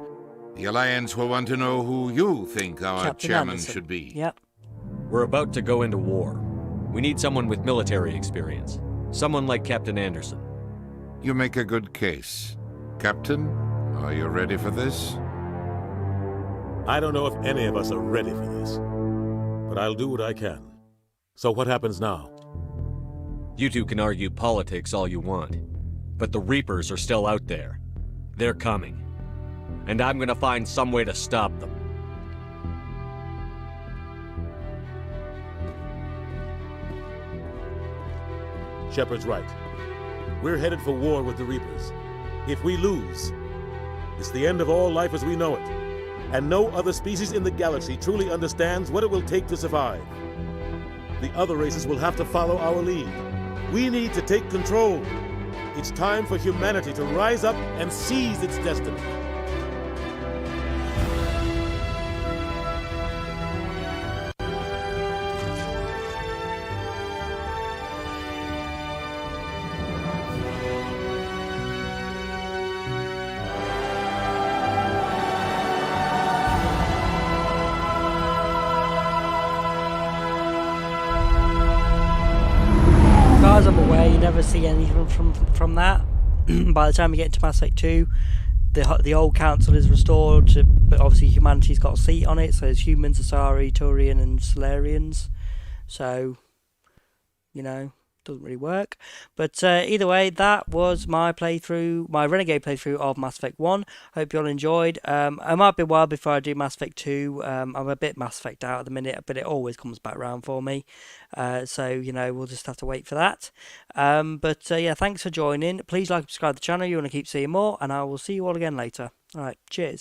the Alliance will want to know who you think our Captain chairman Anderson. should be. Yep. We're about to go into war. We need someone with military experience. Someone like Captain Anderson. You make a good case. Captain, are you ready for this? I don't know if any of us are ready for this, but I'll do what I can. So what happens now? You two can argue politics all you want, but the Reapers are still out there. They're coming. And I'm gonna find some way to stop them. Shepard's right. We're headed for war with the Reapers. If we lose, it's the end of all life as we know it. And no other species in the galaxy truly understands what it will take to survive. The other races will have to follow our lead. We need to take control. It's time for humanity to rise up and seize its destiny. As I'm aware, you never see anything from that. By the time you get into Mass Effect 2, the old council is restored, but obviously humanity's got a seat on it, so there's humans, Asari, Turian and Solarians. So, you know, doesn't really work. But either way, that was my playthrough, my Renegade playthrough of Mass Effect 1. Hope you all enjoyed. I might be a while before I do Mass Effect 2. I'm a bit Mass Effect out at the minute, but it always comes back around for me. So, you know, we'll just have to wait for that. Yeah, thanks for joining. Please like and subscribe to the channel. You want to keep seeing more, and I will see you all again later. Alright, cheers.